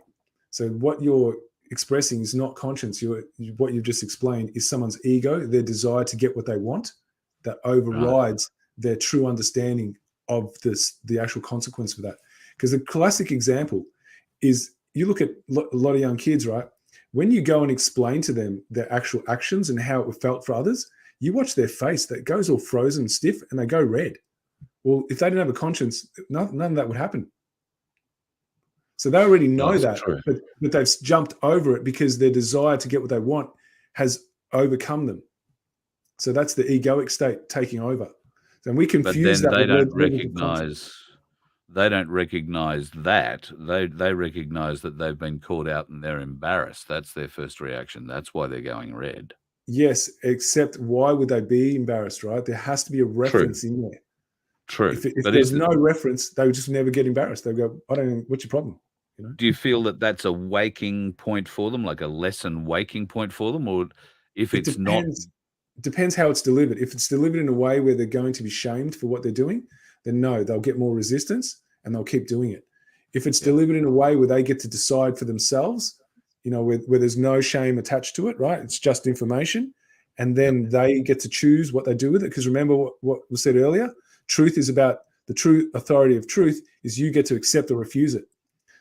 So what you're expressing is not conscience. What you've just explained is someone's ego, their desire to get what they want, that overrides their true understanding of the actual consequence of that. Because the classic example is, you look at a lot of young kids, right? When you go and explain to them their actual actions and how it felt for others, you watch their face that goes all frozen and stiff and they go red. Well, if they didn't have a conscience, none of that would happen. So they already know that, but they've jumped over it because their desire to get what they want has overcome them. So that's the egoic state taking over. And we confuse that. But then they don't recognize that. They recognize that they've been caught out and they're embarrassed. That's their first reaction. That's why they're going red. Yes, except why would they be embarrassed, right? There has to be a reference in there. True. If there's no reference, they would just never get embarrassed. They'll go, I don't know, what's your problem? Do you feel that that's a waking point for them, like a lesson waking point for them? Or if it's not... Depends how it's delivered. If it's delivered in a way where they're going to be shamed for what they're doing, then no, they'll get more resistance and they'll keep doing it. If it's delivered in a way where they get to decide for themselves, where there's no shame attached to it, right? It's just information. And then they get to choose what they do with it. Because remember what was said earlier, truth is about the true authority of truth is you get to accept or refuse it.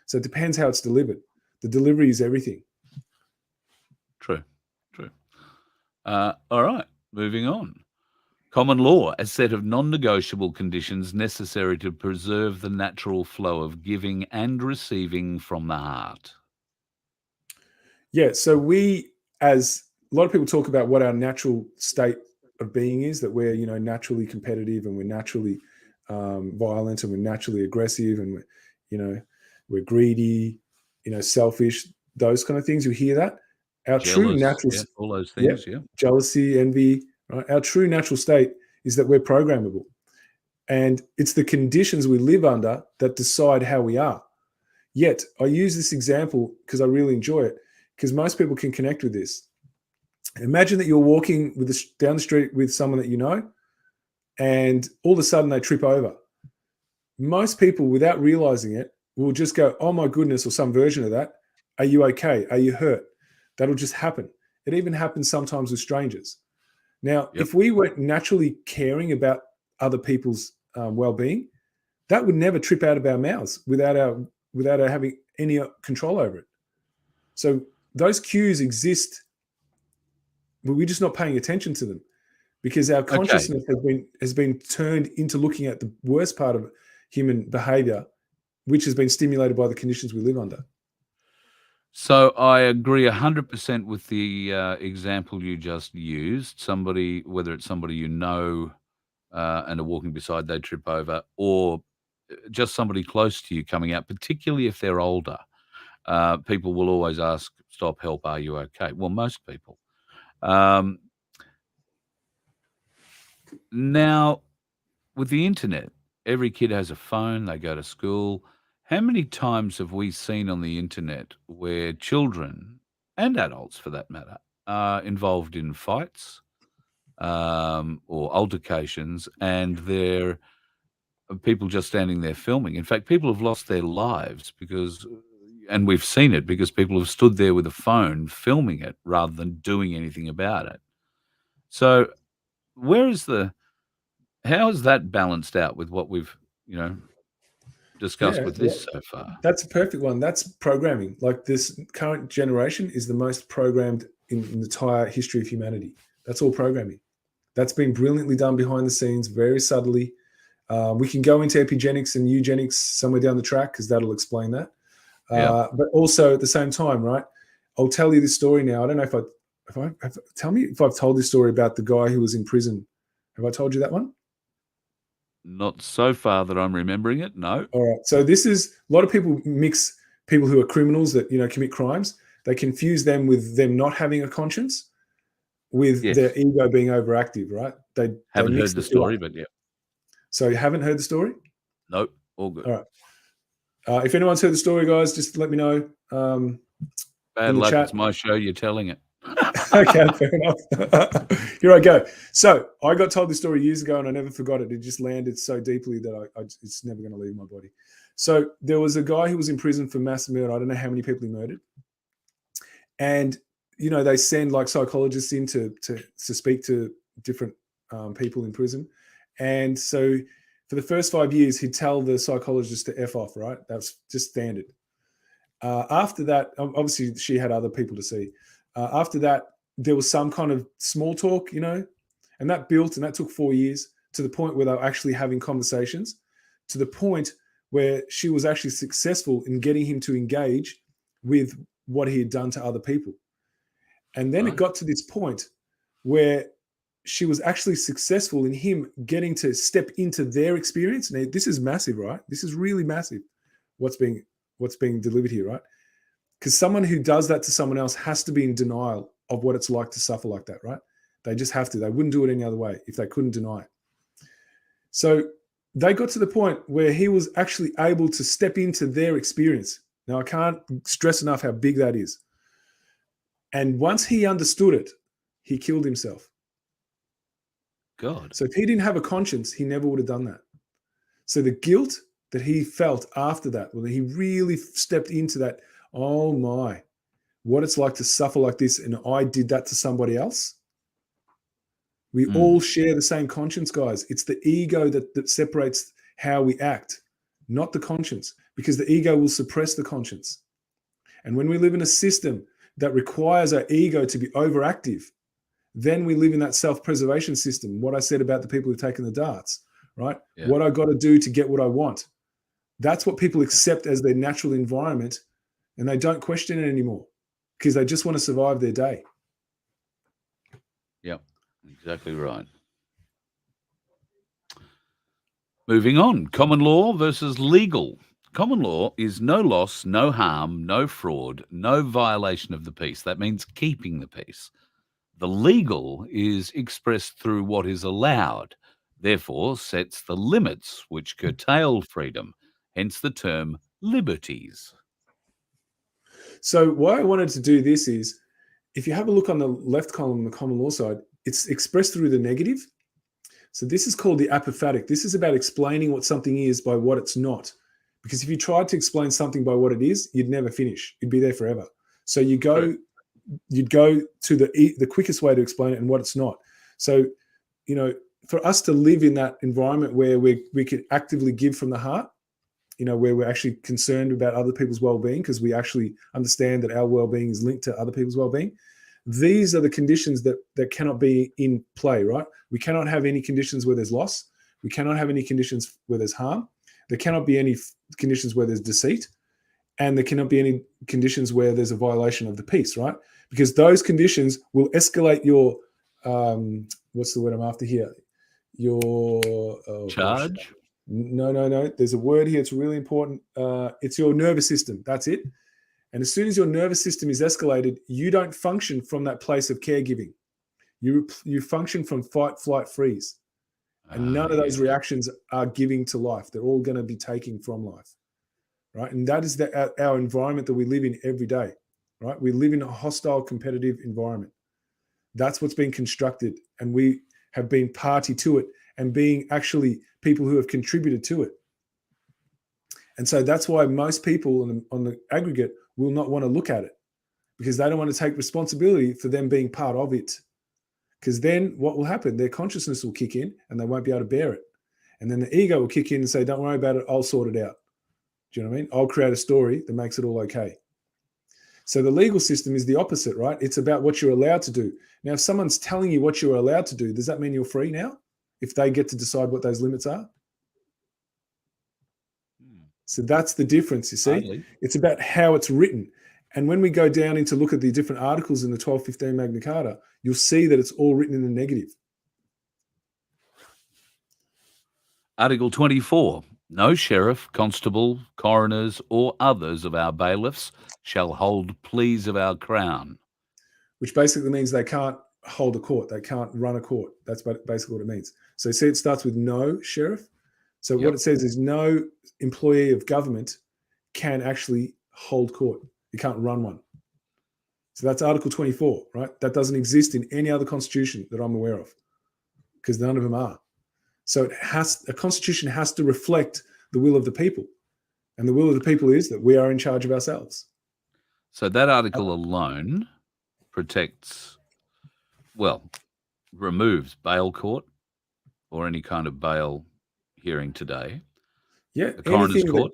So it depends how it's delivered. The delivery is everything. True. All right, moving on. Common law, a set of non-negotiable conditions necessary to preserve the natural flow of giving and receiving from the heart. Yeah, so as a lot of people talk about what our natural state of being is, that we're, naturally competitive and we're naturally violent and we're naturally aggressive and we're greedy, selfish, those kind of things. You hear that. Our true Jealous, natural, yeah, all those yeah, things, yeah. jealousy, envy, right? Our true natural state is that we're programmable. And it's the conditions we live under that decide how we are. Yet, I use this example because I really enjoy it, because most people can connect with this. Imagine that you're walking down the street with someone that you know, and all of a sudden they trip over. Most people, without realizing it, will just go, "Oh my goodness," or some version of that. "Are you okay? Are you hurt?" That'll just happen. It even happens sometimes with strangers. Now, Yep. if we weren't naturally caring about other people's well-being, that would never trip out of our mouths without our having any control over it. So those cues exist, but we're just not paying attention to them because our Okay. consciousness has been turned into looking at the worst part of human behavior, which has been stimulated by the conditions we live under. So I agree 100% with the example you just used. Somebody, whether it's somebody you know and are walking beside, they trip over, or just somebody close to you coming out, particularly if they're older. People will always ask, "Stop, help, are you okay?" Well, most people. Now, with the internet, every kid has a phone, they go to school. How many times have we seen on the internet where children, and adults for that matter, are involved in fights or altercations, and they're people just standing there filming? In fact, people have lost their lives because, and we've seen it, because people have stood there with a phone filming it rather than doing anything about it. So where is how is that balanced out with what we've, discussed Yeah, with well, this so far? that's a perfect one. That's programming. Like, this current generation is the most programmed in the entire history of humanity. That's all programming. That's been brilliantly done behind the scenes, very subtly. We can go into epigenetics and eugenics somewhere down the track because that'll explain that. Yeah. But also at the same time, right? I'll tell you this story now. I don't know tell me if I've told this story about the guy who was in prison. Have I told you that one? Not so far that I'm remembering it, no. All right. So this is, a lot of people mix people who are criminals that, commit crimes. They confuse them with them not having a conscience with their Yes. ego being overactive, right? They Haven't mix heard the the two up. story, but yeah. So you haven't heard the story? Nope, all good. All right. If anyone's heard the story, guys, just let me know Bad in the luck, chat. it's my show, you're telling it. Okay, fair enough. Here I go. So I got told this story years ago and I never forgot it. It just landed so deeply that it's never going to leave my body. So there was a guy who was in prison for mass murder. I don't know how many people he murdered. And, they send like psychologists in to speak to different people in prison. And so for the first 5 years, he'd tell the psychologist to F off, right? That's just standard. After that, obviously she had other people to see. After that, there was some kind of small talk, and that built, and that took 4 years, to the point where they were actually having conversations, to the point where she was actually successful in getting him to engage with what he had done to other people. And then it Right. got to this point where she was actually successful in him getting to step into their experience. Now, this is massive, right? This is really massive, what's being delivered here, right? Because someone who does that to someone else has to be in denial of what it's like to suffer like that, right? They just have to. They wouldn't do it any other way if they couldn't deny it. So they got to the point where he was actually able to step into their experience. Now, I can't stress enough how big that is. And once he understood it, he killed himself. God. So if he didn't have a conscience, he never would have done that. So the guilt that he felt after that, when he really stepped into that, oh my, what it's like to suffer like this, and I did that to somebody else. We all share the same conscience, guys. It's the ego that separates how we act, not the conscience, because the ego will suppress the conscience. And when we live in a system that requires our ego to be overactive, then we live in that self-preservation system. What I said about the people who've taken the darts, right? Yeah. What I got to do to get what I want. That's what people accept as their natural environment, and they don't question it anymore because they just want to survive their day. Yep, exactly right. Moving on, common law versus legal. Common law is no loss, no harm, no fraud, no violation of the peace. That means keeping the peace. The legal is expressed through what is allowed, therefore sets the limits which curtail freedom, hence the term liberties. So why I wanted to do this is, if you have a look on the left column, the common law side, it's expressed through the negative. So this is called the apophatic. This is about explaining what something is by what it's not. Because if you tried to explain something by what it is, you'd never finish. You'd be there forever. So you'd go to the quickest way to explain it and what it's not. So, for us to live in that environment where we could actively give from the heart, where we're actually concerned about other people's well-being, because we actually understand that our well-being is linked to other people's well-being. These are the conditions that cannot be in play, right? We cannot have any conditions where there's loss. We cannot have any conditions where there's harm. There cannot be any conditions where there's deceit. And there cannot be any conditions where there's a violation of the peace, right? Because those conditions will escalate your, what's the word I'm after here? Charge? Gosh. No. There's a word here. It's really important. It's your nervous system. That's it. And as soon as your nervous system is escalated, you don't function from that place of caregiving. You function from fight, flight, freeze. And none of those reactions are giving to life. They're all going to be taking from life. Right. And that is our environment that we live in every day. Right. We live in a hostile, competitive environment. That's what's been constructed. And we have been party to it and being actually people who have contributed to it. And so that's why most people on the aggregate will not want to look at it, because they don't want to take responsibility for them being part of it. Because then what will happen? Their consciousness will kick in and they won't be able to bear it. And then the ego will kick in and say, don't worry about it. I'll sort it out. Do you know what I mean? I'll create a story that makes it all okay. So the legal system is the opposite, right? It's about what you're allowed to do. Now, if someone's telling you what you're allowed to do, does that mean you're free now? If they get to decide what those limits are? So that's the difference, you see? Hardly. It's about how it's written. And when we go down into look at the different articles in the 1215 Magna Carta, you'll see that it's all written in the negative. Article 24. No sheriff, constable, coroners, or others of our bailiffs shall hold pleas of our crown. Which basically means they can't hold a court. They can't run a court. That's basically what it means. So see, it starts with no sheriff. So what it says is no employee of government can actually hold court. You can't run one. So that's Article 24, right? That doesn't exist in any other constitution that I'm aware of, because none of them are. So a constitution has to reflect the will of the people. And the will of the people is that we are in charge of ourselves. So that article alone protects, removes bail court or any kind of bail hearing today. Yeah, the coroner's court.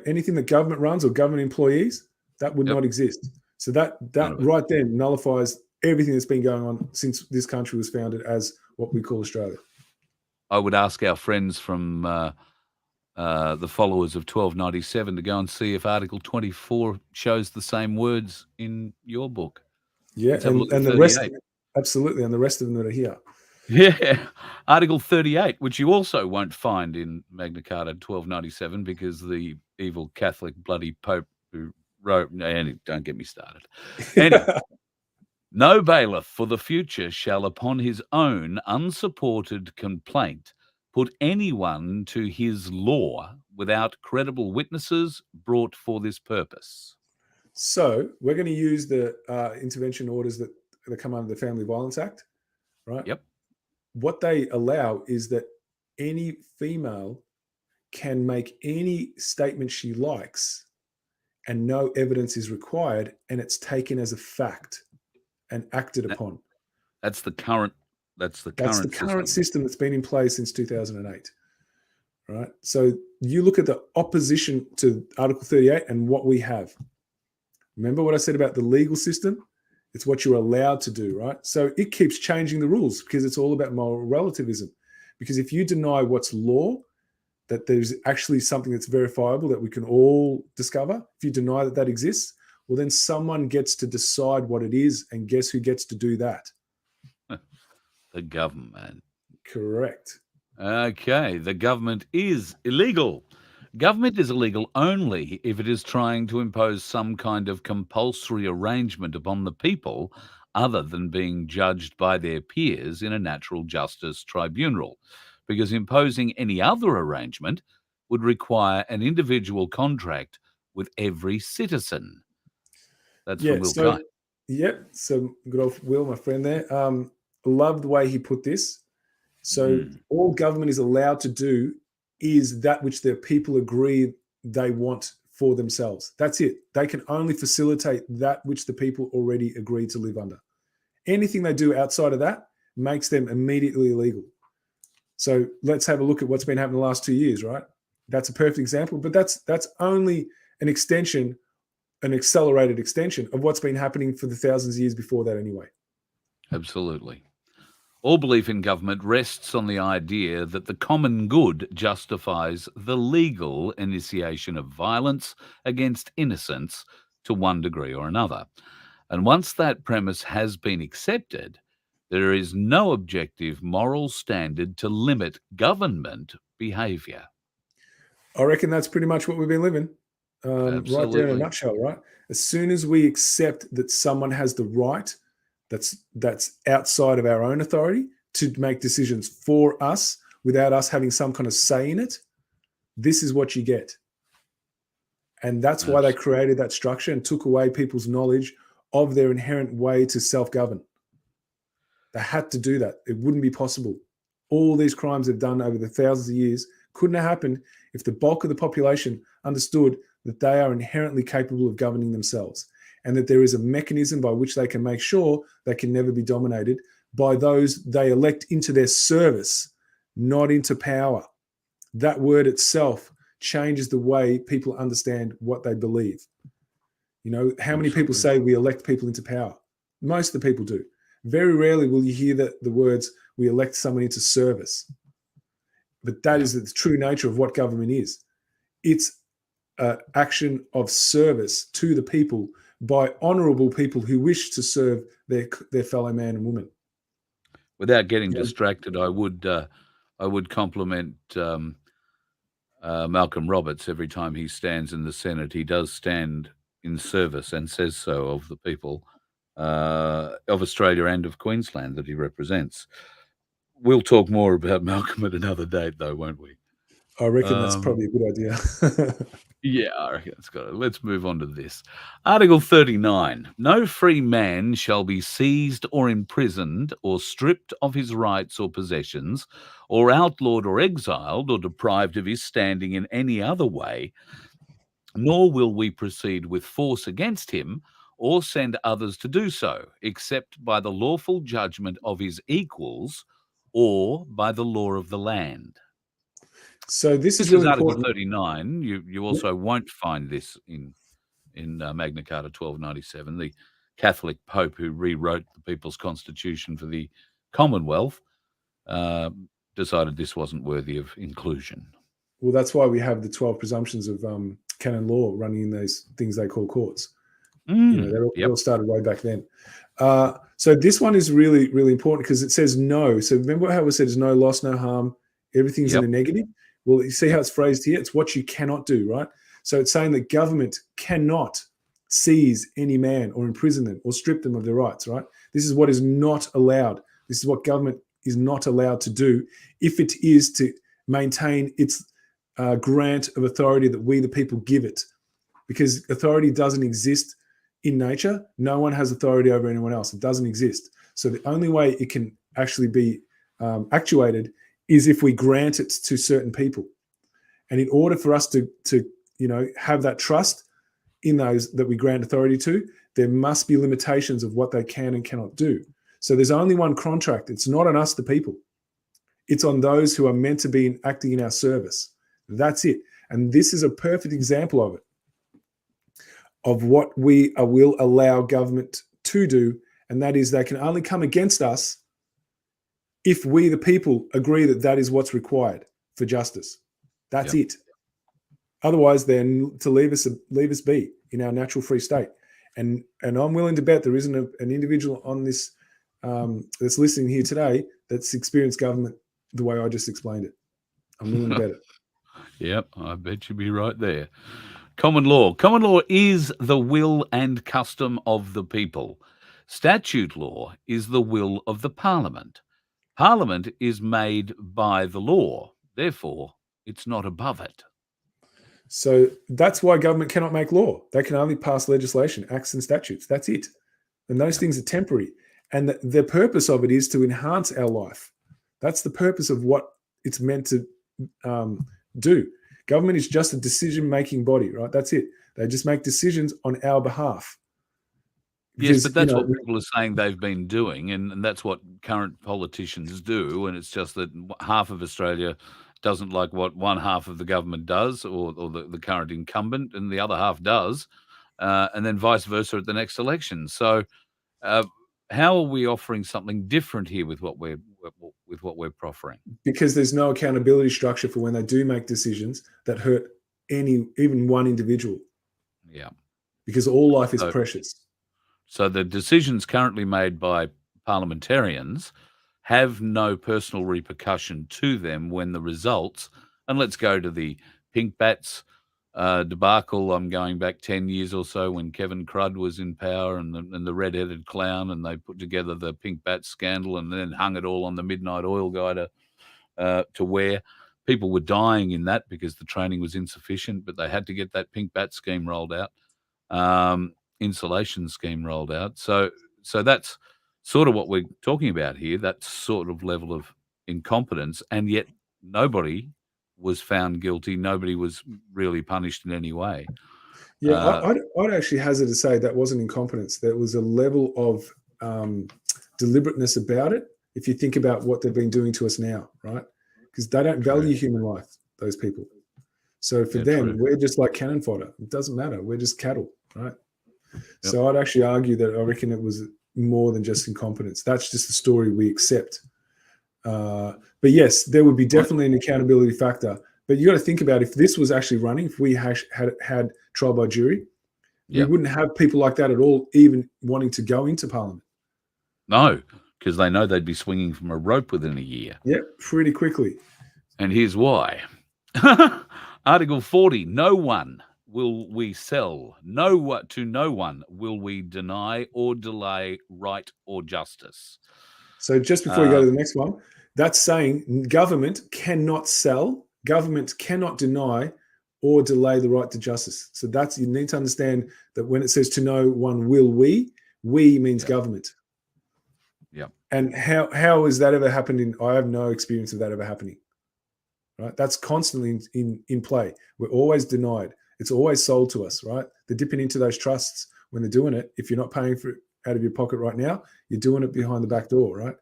Anything that government runs or government employees, that would not exist. So that right there nullifies everything that's been going on since this country was founded as what we call Australia. I would ask our friends from the followers of 1297 to go and see if Article 24 shows the same words in your book. Yeah, and the rest, absolutely, and the rest of them that are here. Yeah, Article 38, which you also won't find in Magna Carta 1297 because the evil Catholic bloody Pope who wrote, don't get me started. Anyway, no bailiff for the future shall upon his own unsupported complaint put anyone to his law without credible witnesses brought for this purpose. So we're going to use the intervention orders that come under the Family Violence Act, right? Yep. What they allow is that any female can make any statement she likes and no evidence is required, and it's taken as a fact and acted upon. That's the current system that's been in place since 2008. Right? So you look at the opposition to Article 38 and what we have. Remember what I said about the legal system? It's what you're allowed to do, right? So it keeps changing the rules because it's all about moral relativism. Because if you deny what's law, that there's actually something that's verifiable that we can all discover, if you deny that exists, well, then someone gets to decide what it is, and guess who gets to do that? The government. Correct. Okay, the government is illegal. Government is illegal only if it is trying to impose some kind of compulsory arrangement upon the people other than being judged by their peers in a natural justice tribunal, because imposing any other arrangement would require an individual contract with every citizen. That's from Yeah. Will So, Kite. yeah. So good old Will, my friend there. Love the way he put this. So all government is allowed to do is that which their people agree they want for themselves. That's it. They can only facilitate that which the people already agreed to live under. Anything they do outside of that makes them immediately illegal. So let's have a look at what's been happening the last 2 years, right? That's a perfect example, but that's only an extension, an accelerated extension of what's been happening for the thousands of years before that anyway. Absolutely. All belief in government rests on the idea that the common good justifies the legal initiation of violence against innocents to one degree or another. And once that premise has been accepted, there is no objective moral standard to limit government behaviour. I reckon that's pretty much what we've been living. Right there in a Absolutely. nutshell, right? As soon as we accept that someone has the right that's outside of our own authority to make decisions for us without us having some kind of say in it, this is what you get. And that's why they created that structure and took away people's knowledge of their inherent way to self-govern. They had to do that. It wouldn't be possible. All these crimes they've done over the thousands of years couldn't have happened if the bulk of the population understood that they are inherently capable of governing themselves and that there is a mechanism by which they can make sure they can never be dominated by those they elect into their service, not into power. That word itself changes the way people understand what they believe. You know, how many people say we elect people into power? Most of the people do. Very rarely will you hear the words, we elect someone into service. But that is the true nature of what government is. It's an action of service to the people by honourable people who wish to serve their fellow man and woman. Without getting distracted, I would compliment Malcolm Roberts every time he stands in the Senate. He does stand in service and says so of the people of Australia and of Queensland that he represents. We'll talk more about Malcolm at another date, though, won't we? I reckon that's probably a good idea. Yeah, I reckon that's got it. Let's move on to this. Article 39. No free man shall be seized or imprisoned or stripped of his rights or possessions or outlawed or exiled or deprived of his standing in any other way, nor will we proceed with force against him or send others to do so, except by the lawful judgment of his equals or by the law of the land. So this is This really is Article important. 39. You also won't find this in Magna Carta 1297. The Catholic Pope who rewrote the People's Constitution for the Commonwealth decided this wasn't worthy of inclusion. Well, that's why we have the 12 presumptions of canon law running in those things they call courts. They all started way back then. So this one is really, really important because it says no. So remember how we said there's no loss, no harm, everything's in a negative? Well, you see how it's phrased here? It's what you cannot do, right? So it's saying that government cannot seize any man or imprison them or strip them of their rights, right? This is what is not allowed. This is what government is not allowed to do if it is to maintain its grant of authority that we, the people, give it. Because authority doesn't exist in nature. No one has authority over anyone else. It doesn't exist. So the only way it can actually be actuated is if we grant it to certain people. And in order for us to have that trust in those that we grant authority to, there must be limitations of what they can and cannot do. So there's only one contract. It's not on us, the people. It's on those who are meant to be acting in our service. That's it. And this is a perfect example of it, of what we will allow government to do. And that is they can only come against us if we, the people, agree that that is what's required for justice. That's it. Otherwise, then to leave us be in our natural free state. And I'm willing to bet there isn't an individual on this that's listening here today that's experienced government the way I just explained it. I'm willing to bet it. Yep, I bet you'd be right there. Common law. Common law is the will and custom of the people. Statute law is the will of the Parliament. Parliament is made by the law. Therefore, it's not above it. So that's why government cannot make law. They can only pass legislation, acts and statutes. That's it. And those things are temporary. And the purpose of it is to enhance our life. That's the purpose of what it's meant to do. Government is just a decision-making body, right? That's it. They just make decisions on our behalf. Yes, but that's what people are saying they've been doing, and that's what current politicians do. And it's just that half of Australia doesn't like what one half of the government does, or the current incumbent, and the other half does, and then vice versa at the next election. So, how are we offering something different here with what we're proffering? Because there's no accountability structure for when they do make decisions that hurt even one individual. Yeah, because all life is precious. So the decisions currently made by parliamentarians have no personal repercussion to them when the results, and let's go to the pink bats debacle. I'm going back 10 years or so when Kevin Crud was in power and the red-headed clown, and they put together the pink bat scandal and then hung it all on the midnight oil guy to wear. People were dying in that because the training was insufficient, but they had to get that pink bat scheme rolled out. Insulation scheme rolled out. So that's sort of what we're talking about here, that sort of level of incompetence, and yet nobody was found guilty. Nobody was really punished in any way. Yeah, I'd actually hazard to say that wasn't incompetence. There was a level of deliberateness about it, if you think about what they've been doing to us now, right? Because they don't value human life, those people. So for them, we're just like cannon fodder. It doesn't matter. We're just cattle, right? Yep. So I'd actually argue that I reckon it was more than just incompetence. That's just the story we accept. But yes, there would be definitely an accountability factor. But you got to think about if this was actually running, if we had trial by jury, we wouldn't have people like that at all even wanting to go into Parliament. No, because they know they'd be swinging from a rope within a year. Yeah, pretty quickly. And here's why. Article 40, no one will we sell, to no one will we deny or delay right or justice. So just before you go to the next one, that's saying government cannot sell, government cannot deny or delay the right to justice. So that's, you need to understand that when it says to no one will we means government. Yeah. And how has that ever happened I have no experience of that ever happening. Right? That's constantly in play. We're always denied. It's always sold to us, right? They're dipping into those trusts when they're doing it. If you're not paying for it out of your pocket right now, you're doing it behind the back door, right?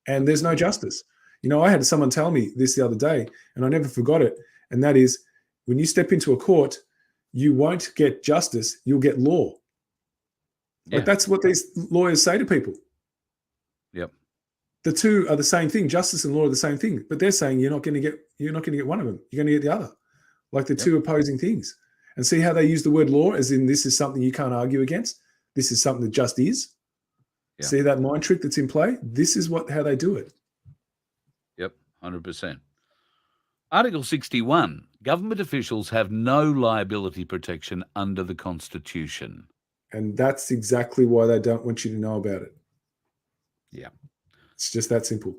And there's no justice. You know, I had someone tell me this the other day, and I never forgot it. And that is, when you step into a court, you won't get justice, you'll get law. Yeah. Like that's what these lawyers say to people. Yep. The two are the same thing. Justice and law are the same thing, but they're saying you're not going to get one of them. You're going to get the other. Like the two opposing things. And see how they use the word law as in this is something you can't argue against. This is something that just is. Yeah. See that mind trick that's in play? This is how they do it. Yep, 100%. Article 61, government officials have no liability protection under the Constitution. And that's exactly why they don't want you to know about it. Yeah. It's just that simple.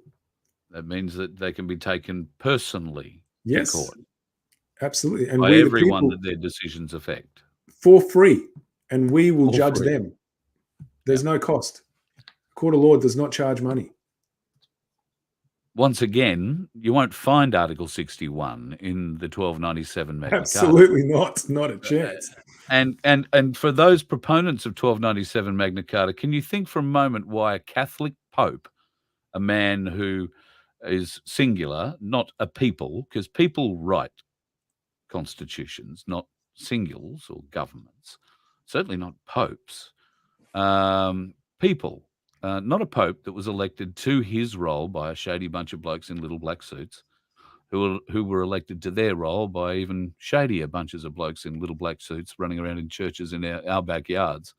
That means that they can be taken personally to court. Absolutely. And by everyone that their decisions affect. For free. And we will judge them. There's no cost. Court of law does not charge money. Once again, you won't find Article 61 in the 1297 Magna Carta. Absolutely not. Not a chance. And for those proponents of 1297 Magna Carta, can you think for a moment why a Catholic Pope, a man who is singular, not a people, because people write constitutions, not singles or governments, certainly not popes, people, not a pope that was elected to his role by a shady bunch of blokes in little black suits who were elected to their role by even shadier bunches of blokes in little black suits running around in churches in our backyards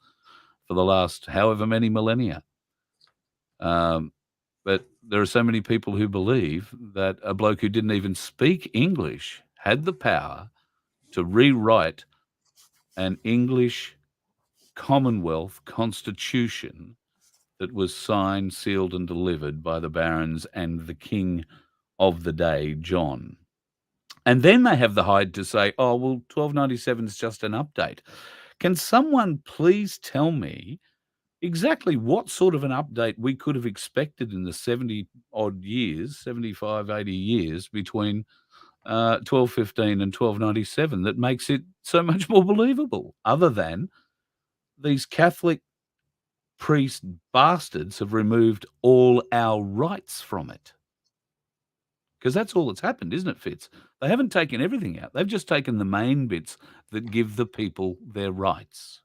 for the last however many millennia. But there are so many people who believe that a bloke who didn't even speak English had the power to rewrite an English Commonwealth constitution that was signed, sealed, and delivered by the barons and the king of the day, John. And then they have the hide to say, oh, well, 1297 is just an update. Can someone please tell me exactly what sort of an update we could have expected in the 70-odd years, 75, 80 years between 1215 and 1297 that makes it so much more believable, other than these Catholic priest bastards have removed all our rights from it? Because that's all that's happened, isn't it, Fitz? They haven't taken everything out. They've just taken the main bits that give the people their rights.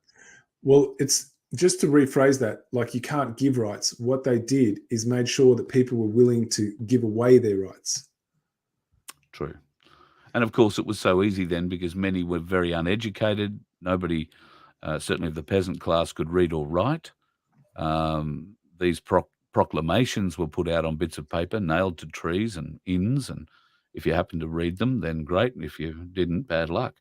Well, it's just to rephrase that, like, you can't give rights. What they did is made sure that people were willing to give away their rights. True. And of course, it was so easy then because many were very uneducated. Nobody, certainly of the peasant class, could read or write. These proclamations were put out on bits of paper, nailed to trees and inns, and if you happened to read them, then great, and if you didn't, bad luck.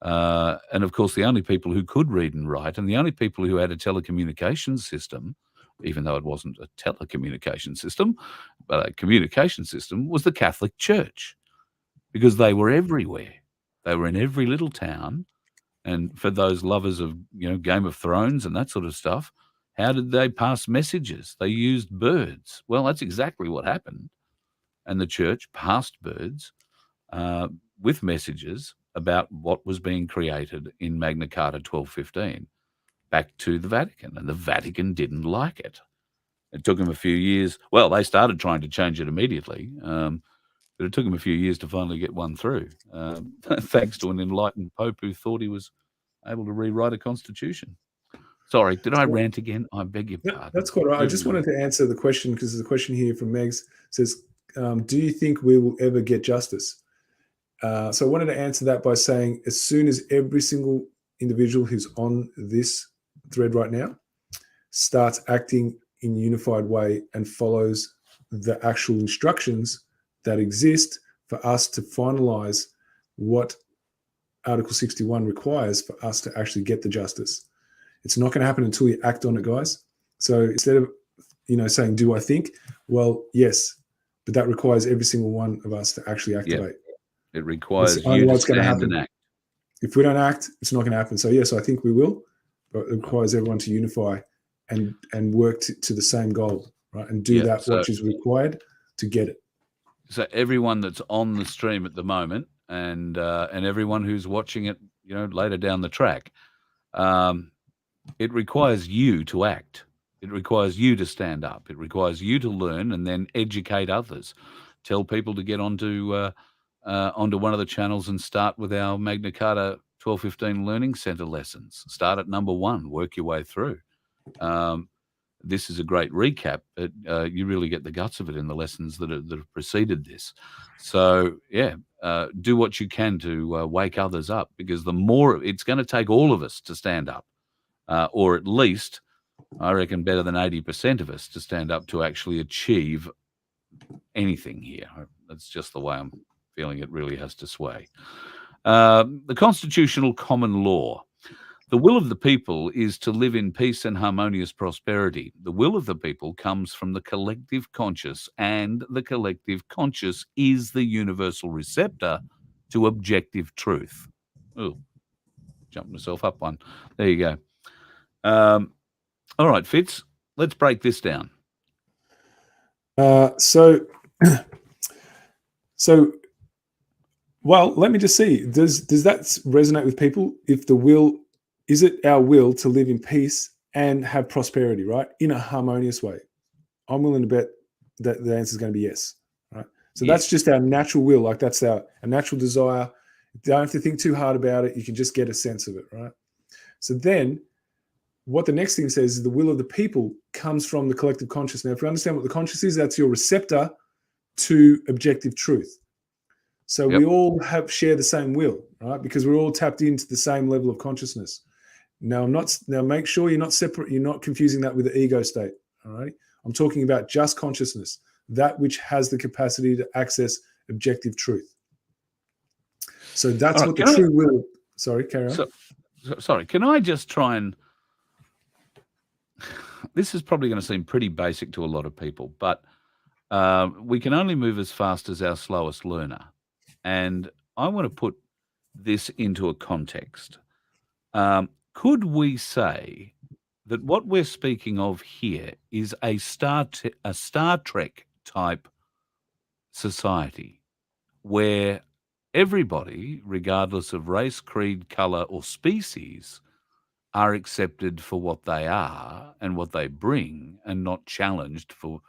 And of course, the only people who could read and write, and the only people who had a telecommunications system, even though it wasn't a telecommunication system, but a communication system, was the Catholic Church, because they were everywhere. They were in every little town. And for those lovers of, Game of Thrones and that sort of stuff, how did they pass messages? They used birds. Well, that's exactly what happened. And the church passed birds with messages about what was being created in Magna Carta 1215 back to the Vatican. And the Vatican didn't like it. It took them a few years. Well, they started trying to change it immediately, but it took them a few years to finally get one through, thanks to an enlightened pope who thought he was able to rewrite a constitution. Sorry, did I rant again? I beg your pardon. That's quite right. I just wanted to answer the question, because there's a question here from Megs. Says, do you think we will ever get justice? So I wanted to answer that by saying, as soon as every single individual who's on this thread right now starts acting in a unified way and follows the actual instructions that exist for us to finalize what Article 61 requires for us to actually get the justice. It's not going to happen until you act on it, guys. So instead of, saying, do I think? Well, yes, but that requires every single one of us to actually activate. It requires you to stand and act. If we don't act, it's not going to happen. So yes, I think we will, but it requires everyone to unify and work to the same goal, right? And do which is required to get it. So everyone that's on the stream at the moment, and everyone who's watching it, later down the track, it requires you to act. It requires you to stand up. It requires you to learn and then educate others. Tell people to get onto one of the channels and start with our Magna Carta 1215 Learning Centre lessons. Start at number 1, work your way through. This is a great recap, but you really get the guts of it in the lessons that have preceded this. So, do what you can to wake others up, because the more it's going to take all of us to stand up, or at least, I reckon, better than 80% of us to stand up to actually achieve anything here. That's just the way I'm feeling it really has to sway. The constitutional common law. The will of the people is to live in peace and harmonious prosperity. The will of the people comes from the collective conscious, and the collective conscious is the universal receptor to objective truth. Oh, jumped myself up one. There you go. All right, Fitz, let's break this down. Well, let me just see. Does that resonate with people? If the will, is it our will to live in peace and have prosperity, right? In a harmonious way? I'm willing to bet that the answer is going to be yes, right? So that's just our natural will. Like, that's our natural desire. You don't have to think too hard about it. You can just get a sense of it, right? So then what the next thing says is the will of the people comes from the collective conscious. Now, if you understand what the conscious is, that's your receptor to objective truth. So we all share the same will, right? Because we're all tapped into the same level of consciousness. Now, make sure you're not separate. You're not confusing that with the ego state. All right. I'm talking about just consciousness, that which has the capacity to access objective truth. So that's All right, what the true will. Sorry, carry on. Sorry, can I just try and? This is probably going to seem pretty basic to a lot of people, but we can only move as fast as our slowest learner. And I want to put this into a context. Could we say that what we're speaking of here is a Star Trek type society where everybody, regardless of race, creed, color, or species, are accepted for what they are and what they bring, and not challenged for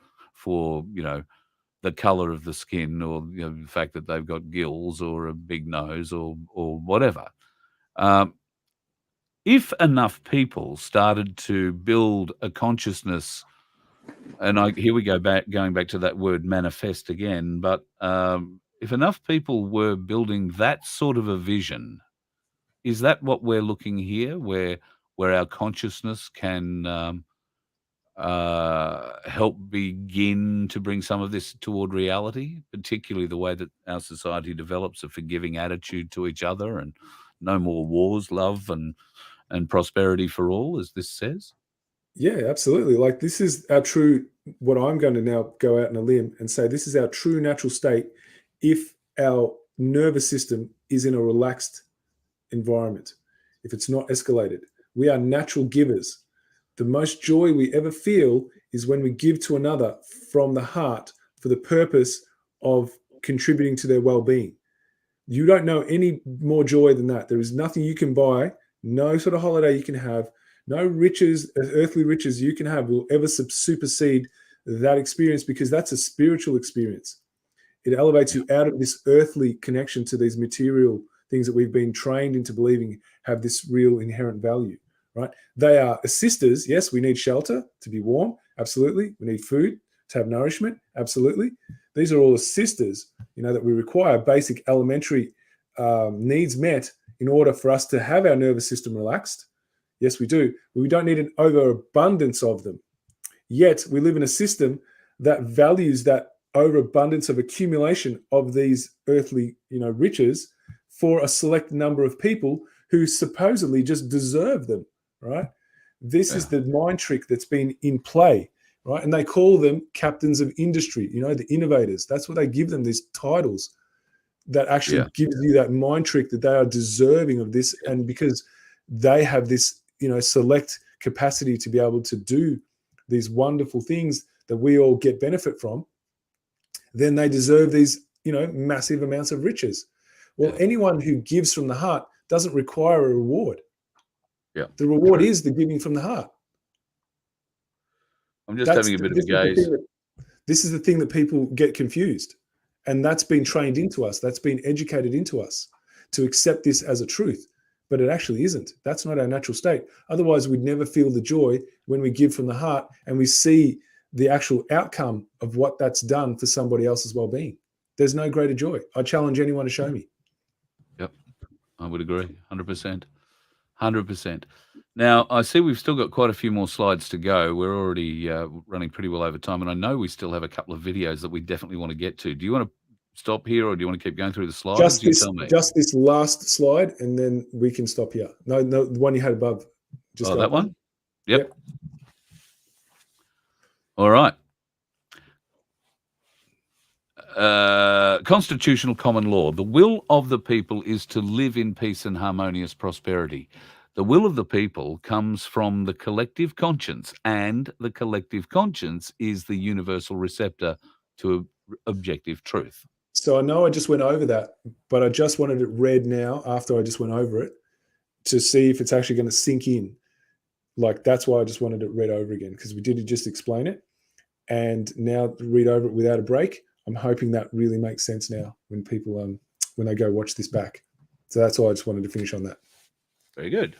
the color of the skin, or the fact that they've got gills or a big nose or whatever. If enough people started to build a consciousness, and here we go going back to that word manifest again, but if enough people were building that sort of a vision, is that what we're looking here, where our consciousness can help begin to bring some of this toward reality, particularly the way that our society develops a forgiving attitude to each other, and no more wars, love and prosperity for all, as this says? Yeah, absolutely. Like, this is our true, what I'm going to now go out on a limb and say, this is our true natural state if our nervous system is in a relaxed environment, if it's not escalated. We are natural givers. The most joy we ever feel is when we give to another from the heart for the purpose of contributing to their well-being. You don't know any more joy than that. There is nothing you can buy, no sort of holiday you can have, no riches, earthly riches you can have will ever supersede that experience, because that's a spiritual experience. It elevates you out of this earthly connection to these material things that we've been trained into believing have this real inherent value, right? They are assisters. Yes, we need shelter to be warm. Absolutely. We need food to have nourishment. Absolutely. These are all assisters, that we require basic elementary needs met in order for us to have our nervous system relaxed. Yes, we do. But we don't need an overabundance of them. Yet we live in a system that values that overabundance of accumulation of these earthly, riches for a select number of people who supposedly just deserve them, right? This is the mind trick that's been in play, right? And they call them captains of industry, the innovators. That's what they give them, these titles that actually gives you that mind trick that they are deserving of this. And because they have this, select capacity to be able to do these wonderful things that we all get benefit from, then they deserve these, massive amounts of riches. Well, anyone who gives from the heart doesn't require a reward. Yeah. The reward is the giving from the heart. I'm just having a bit of a gaze. This is the thing that people get confused. And that's been trained into us. That's been educated into us to accept this as a truth. But it actually isn't. That's not our natural state. Otherwise, we'd never feel the joy when we give from the heart and we see the actual outcome of what that's done for somebody else's well-being. There's no greater joy. I challenge anyone to show me. Yep, I would agree, 100%. 100%. Now, I see we've still got quite a few more slides to go. We're already running pretty well over time, and I know we still have a couple of videos that we definitely want to get to. Do you want to stop here, or do you want to keep going through the slides? Just this last slide, and then we can stop here. No, the one you had above. Just that one? Yep. All right. Constitutional common law. The will of the people is to live in peace and harmonious prosperity. The will of the people comes from the collective conscience, and the collective conscience is the universal receptor to objective truth. So I know I just went over that, but I just wanted it read now after I just went over it to see if it's actually going to sink in. Like, that's why I just wanted it read over again, because we did just explain it. And now read over it without a break. I'm hoping that really makes sense now when people, when they go watch this back. So that's why I just wanted to finish on that. Very good.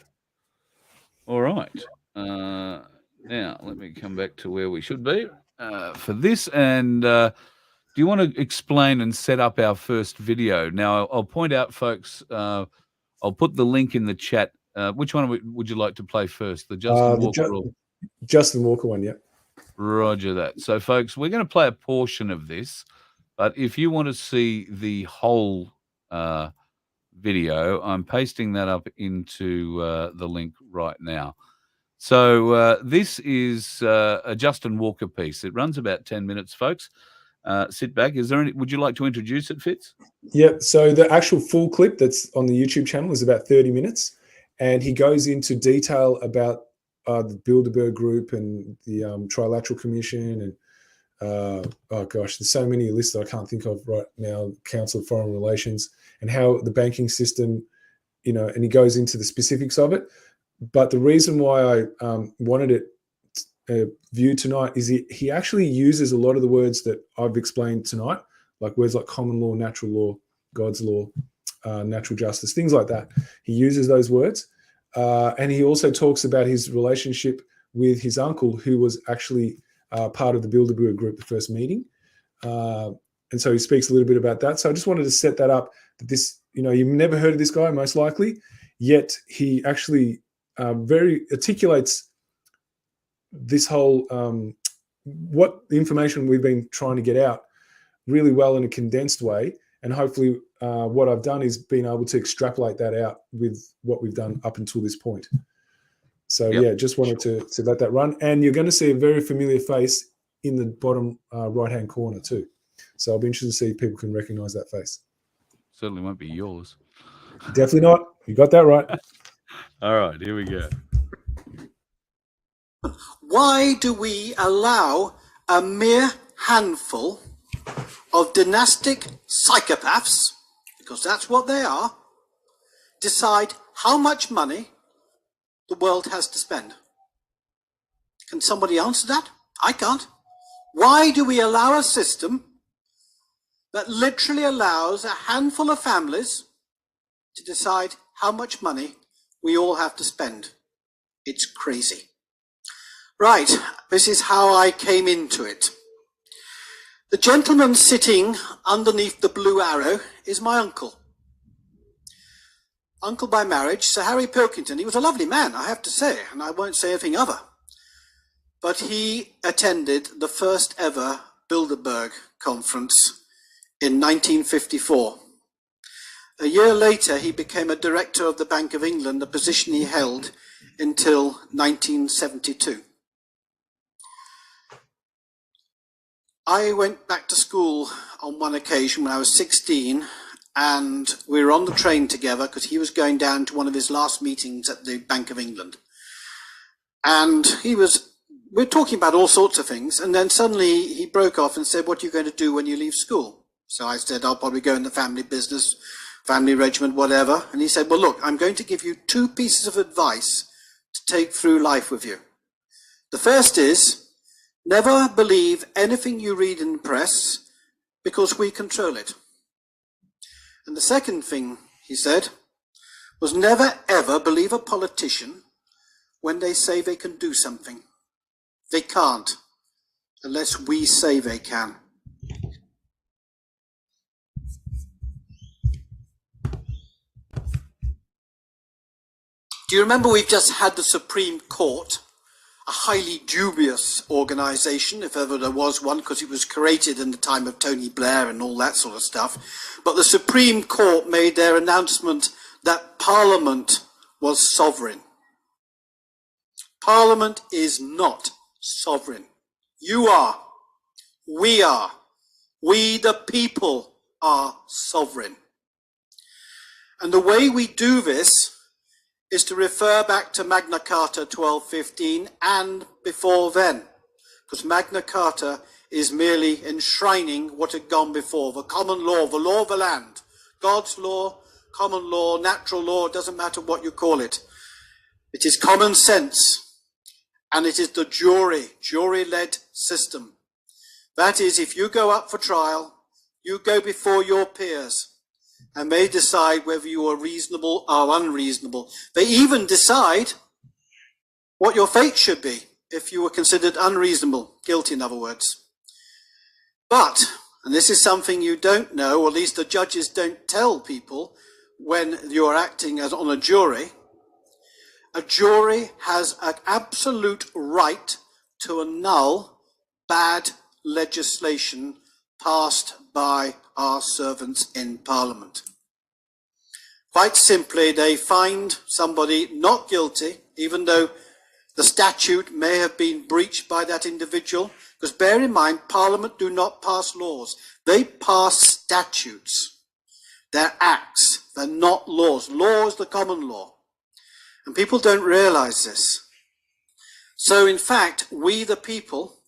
All right. Now, let me come back to where we should be for this. And do you want to explain and set up our first video? Now, I'll point out, folks, I'll put the link in the chat. Which one would you like to play first? The Justin Walker? Justin Walker one, yeah. Roger that. So, folks, we're going to play a portion of this, but if you want to see the whole video. I'm pasting that up into the link right now. So this is a Justin Walker piece. It runs about 10 minutes, folks. Sit back. Would you like to introduce it, Fitz? Yeah, so the actual full clip that's on the YouTube channel is about 30 minutes, and he goes into detail about the Bilderberg Group and the Trilateral Commission and oh gosh, there's so many lists that I can't think of right now, Council of Foreign Relations, and how the banking system, and he goes into the specifics of it. But the reason why I wanted it viewed tonight is he actually uses a lot of the words that I've explained tonight, like words like common law, natural law, God's law, natural justice, things like that. He uses those words. And he also talks about his relationship with his uncle, who was actually part of the Bilderberg Group, the first meeting. And so he speaks a little bit about that. So I just wanted to set that up, that this, you've never heard of this guy, most likely, yet he actually very articulates this whole, what the information we've been trying to get out really well in a condensed way. And hopefully what I've done is been able to extrapolate that out with what we've done up until this point. So yeah, just wanted to let that run. And you're going to see a very familiar face in the bottom right-hand corner too. So I'll be interested to see if people can recognize that face. Certainly won't be yours. Definitely not. You got that right. All right, here we go. Why do we allow a mere handful of dynastic psychopaths, because that's what they are, decide how much money the world has to spend? Can somebody answer that? I can't. Why do we allow a system that literally allows a handful of families to decide how much money we all have to spend? It's crazy. Right, this is how I came into it. The gentleman sitting underneath the blue arrow is my uncle. Uncle by marriage, Sir Harry Pilkington. He was a lovely man, I have to say, and I won't say anything other. But he attended the first ever Bilderberg conference in 1954. A year later, he became a director of the Bank of England, a position he held until 1972. I went back to school on one occasion when I was 16, and we were on the train together because he was going down to one of his last meetings at the Bank of England. And we're talking about all sorts of things, and then suddenly he broke off and said, "What are you going to do when you leave school?" So I said, "I'll probably go in the family business, family regiment, whatever." And he said, "Well, look, I'm going to give you 2 pieces of advice to take through life with you. The first is, never believe anything you read in the press, because we control it. And the second thing," he said, "was never ever believe a politician when they say they can do something. They can't, unless we say they can." Do you remember we've just had the Supreme Court, a highly dubious organization, if ever there was one, because it was created in the time of Tony Blair and all that sort of stuff. But the Supreme Court made their announcement that Parliament was sovereign. Parliament is not sovereign. You are. We are. We, the people, are sovereign. And the way we do this is to refer back to Magna Carta 1215 and before then, because Magna Carta is merely enshrining what had gone before, the common law, the law of the land, God's law, common law, natural law, it doesn't matter what you call it. It is common sense, and it is the jury-led system. That is, if you go up for trial, you go before your peers, and they decide whether you are reasonable or unreasonable. They even decide what your fate should be if you were considered unreasonable, guilty in other words. But, and this is something you don't know, or at least the judges don't tell people when you're acting as on a jury has an absolute right to annul bad legislation passed by our servants in Parliament. Quite simply, they find somebody not guilty, even though the statute may have been breached by that individual. Because bear in mind, Parliament do not pass laws. They pass statutes. They're acts. They're not laws. Law is the common law. And people don't realize this. So in fact, we the people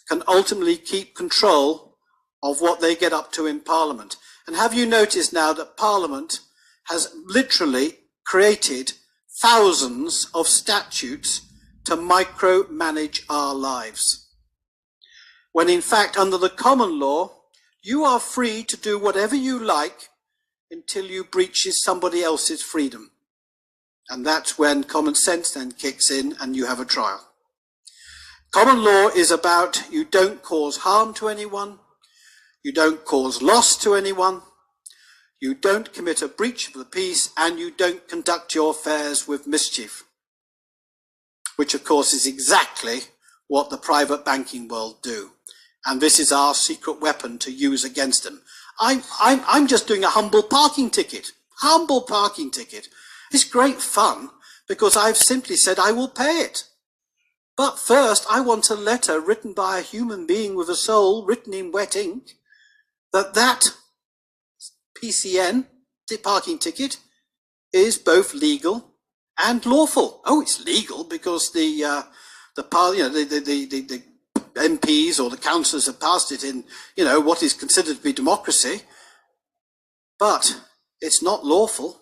can ultimately keep control of what they get up to in Parliament. And have you noticed now that Parliament has literally created thousands of statutes to micromanage our lives? When in fact, under the common law, you are free to do whatever you like until you breaches somebody else's freedom. And that's when common sense then kicks in and you have a trial. Common law is about you don't cause harm to anyone, you don't cause loss to anyone, you don't commit a breach of the peace, and you don't conduct your affairs with mischief. Which of course is exactly what the private banking world do. And this is our secret weapon to use against them. I'm just doing a humble parking ticket. Humble parking ticket. It's great fun because I've simply said I will pay it. But first I want a letter written by a human being with a soul, written in wet ink, that PCN, parking ticket, is both legal and lawful. Oh, it's legal because the MPs or the councillors have passed it in, what is considered to be democracy. But it's not lawful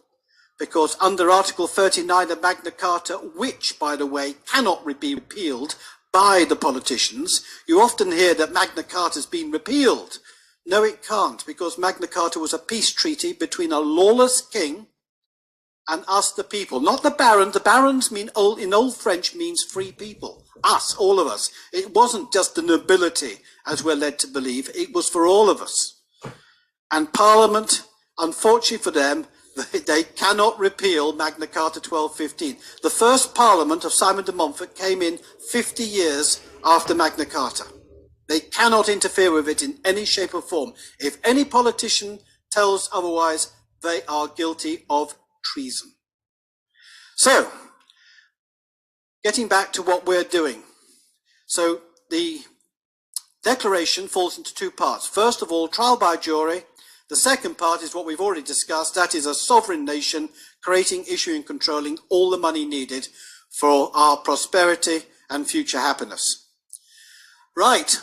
because under Article 39 of Magna Carta, which, by the way, cannot be repealed by the politicians, you often hear that Magna Carta has been repealed. No, it can't, because Magna Carta was a peace treaty between a lawless king and us, the people. Not the barons. The barons in Old French means free people. Us, all of us. It wasn't just the nobility, as we're led to believe. It was for all of us. And Parliament, unfortunately for them, they cannot repeal Magna Carta 1215. The first Parliament of Simon de Montfort came in 50 years after Magna Carta. They cannot interfere with it in any shape or form. If any politician tells otherwise, they are guilty of treason. So, getting back to what we're doing. So the declaration falls into two parts. First of all, trial by jury. The second part is what we've already discussed. That is a sovereign nation creating, issuing, controlling all the money needed for our prosperity and future happiness. Right.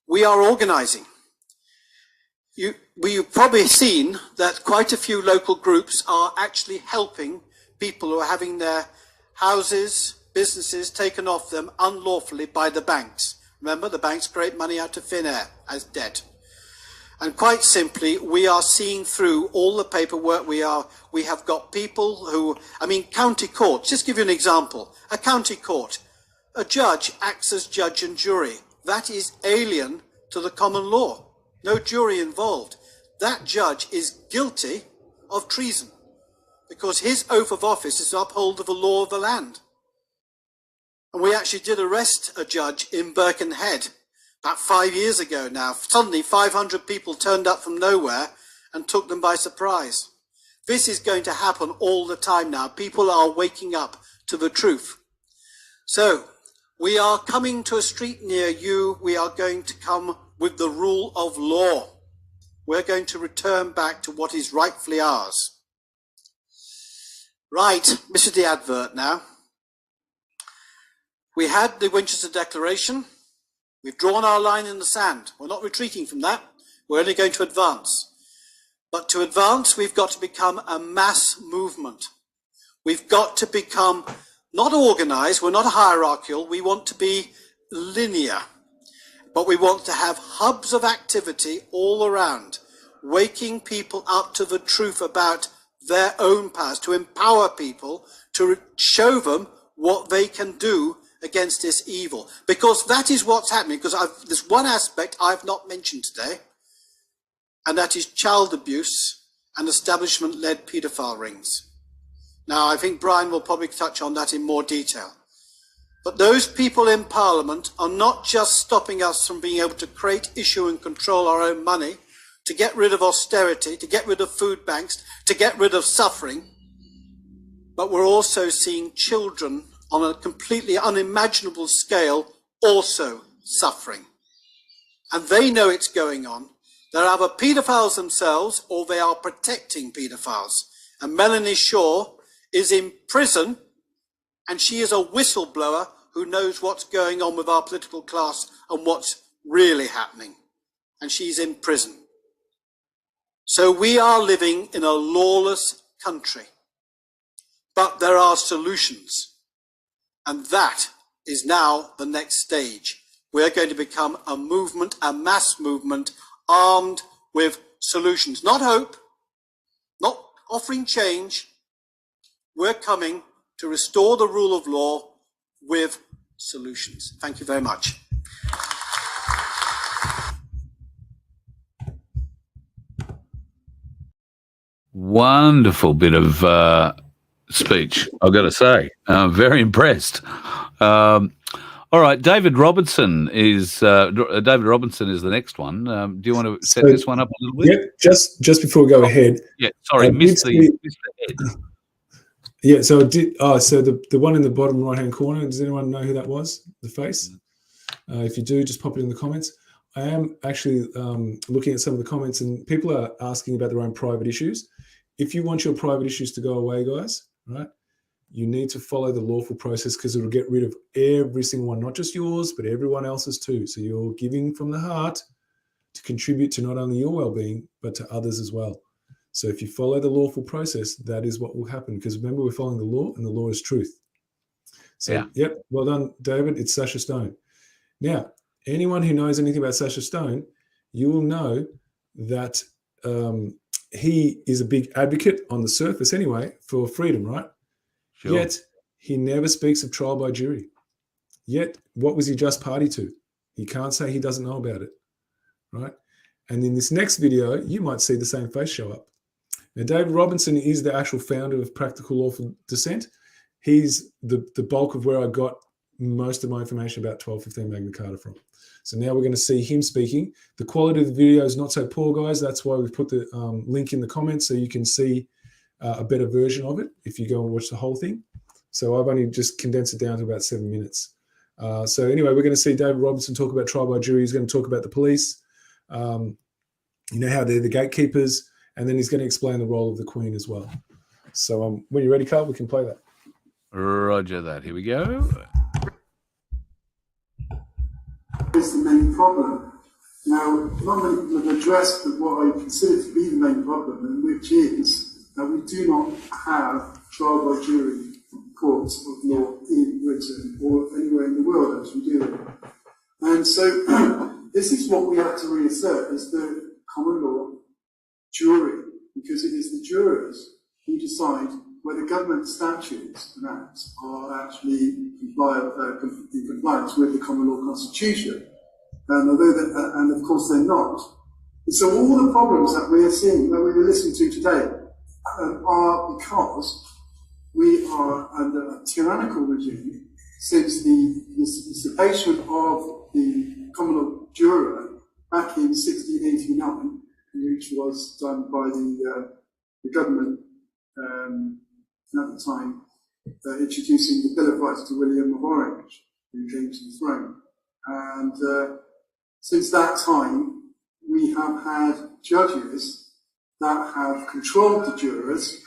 We are organizing. You've probably seen that quite a few local groups are actually helping people who are having their houses, businesses taken off them unlawfully by the banks. Remember, the banks create money out of thin air as debt. And quite simply, we are seeing through all the paperwork. We have got people who, county courts, just give you an example. A county court, a judge acts as judge and jury. That is alien to the common law. No jury involved. That judge is guilty of treason because his oath of office is to uphold the law of the land. And we actually did arrest a judge in Birkenhead about 5 years ago now. Suddenly 500 people turned up from nowhere and took them by surprise. This is going to happen all the time now. People are waking up to the truth. So we are coming to a street near you. We are going to come with the rule of law. We're going to return back to what is rightfully ours. Right, this is the advert now. We had the Winchester Declaration. We've drawn our line in the sand. We're not retreating from that. We're only going to advance. But to advance, we've got to become a mass movement. We've got to become not organized. We're not hierarchical. We want to be linear. But we want to have hubs of activity all around, waking people up to the truth about their own past, to empower people, to show them what they can do against this evil. Because that is what's happening. Because there's one aspect I've not mentioned today, and that is child abuse and establishment-led paedophile rings. Now, I think Brian will probably touch on that in more detail. But those people in Parliament are not just stopping us from being able to create, issue and control our own money to get rid of austerity, to get rid of food banks, to get rid of suffering. But we're also seeing children on a completely unimaginable scale also suffering. And they know it's going on. They're either paedophiles themselves or they are protecting paedophiles. And Melanie Shaw is in prison, and she is a whistleblower who knows what's going on with our political class and what's really happening. And she's in prison. So we are living in a lawless country. But there are solutions. And that is now the next stage. We're going to become a movement, a mass movement, armed with solutions. Not hope, not offering change. We're coming to restore the rule of law with solutions. Thank you very much. Wonderful bit of speech, I've got to say. I'm very impressed. All right, David Robinson is the next one. Do you want to set this one up a little bit? Yeah, just before we go ahead. Yeah, sorry, missed the head. Yeah, so I did. So the one in the bottom right-hand corner. Does anyone know who that was? The face. If you do, just pop it in the comments. I am actually looking at some of the comments, and people are asking about their own private issues. If you want your private issues to go away, guys, right, you need to follow the lawful process, because it'll get rid of every single one, not just yours, but everyone else's too. So you're giving from the heart to contribute to not only your well-being, but to others as well. So if you follow the lawful process, that is what will happen. Because remember, we're following the law, and the law is truth. So, yeah. Yep, well done, David. It's Sasha Stone. Now, anyone who knows anything about Sasha Stone, you will know that he is a big advocate on the surface anyway for freedom, right? Sure. Yet he never speaks of trial by jury. Yet what was he just party to? He can't say he doesn't know about it, right? And in this next video, you might see the same face show up. Now, David Robinson is the actual founder of Practical Lawful Dissent. He's the bulk of where I got most of my information about 1215 Magna Carta from. So now we're going to see him speaking. The quality of the video is not so poor, guys. That's why we've put the link in the comments so you can see a better version of it if you go and watch the whole thing. So I've only just condensed it down to about 7 minutes. So anyway, we're going to see David Robinson talk about trial by jury. He's going to talk about the police, you know, how they're the gatekeepers, and then he's going to explain the role of the Queen as well. So when you're ready, Carl, we can play that. Roger that. Here we go. Is the main problem. Now, not many people have addressed what I consider to be the main problem, and which is that we do not have trial by jury courts of law in Britain or anywhere in the world as we do. And so this is what we have to reassert, is the common law jury, because it is the jurors who decide whether government statutes and acts are actually in compliance with the common law constitution. And of course they're not. And so all the problems that we are seeing, that we were listening to today, are because we are under a tyrannical regime since the usurpation of the common law juror back in 1689, which was done by the government at the time, introducing the Bill of Rights to William of Orange, who came to the throne. And since that time, we have had judges that have controlled the jurors.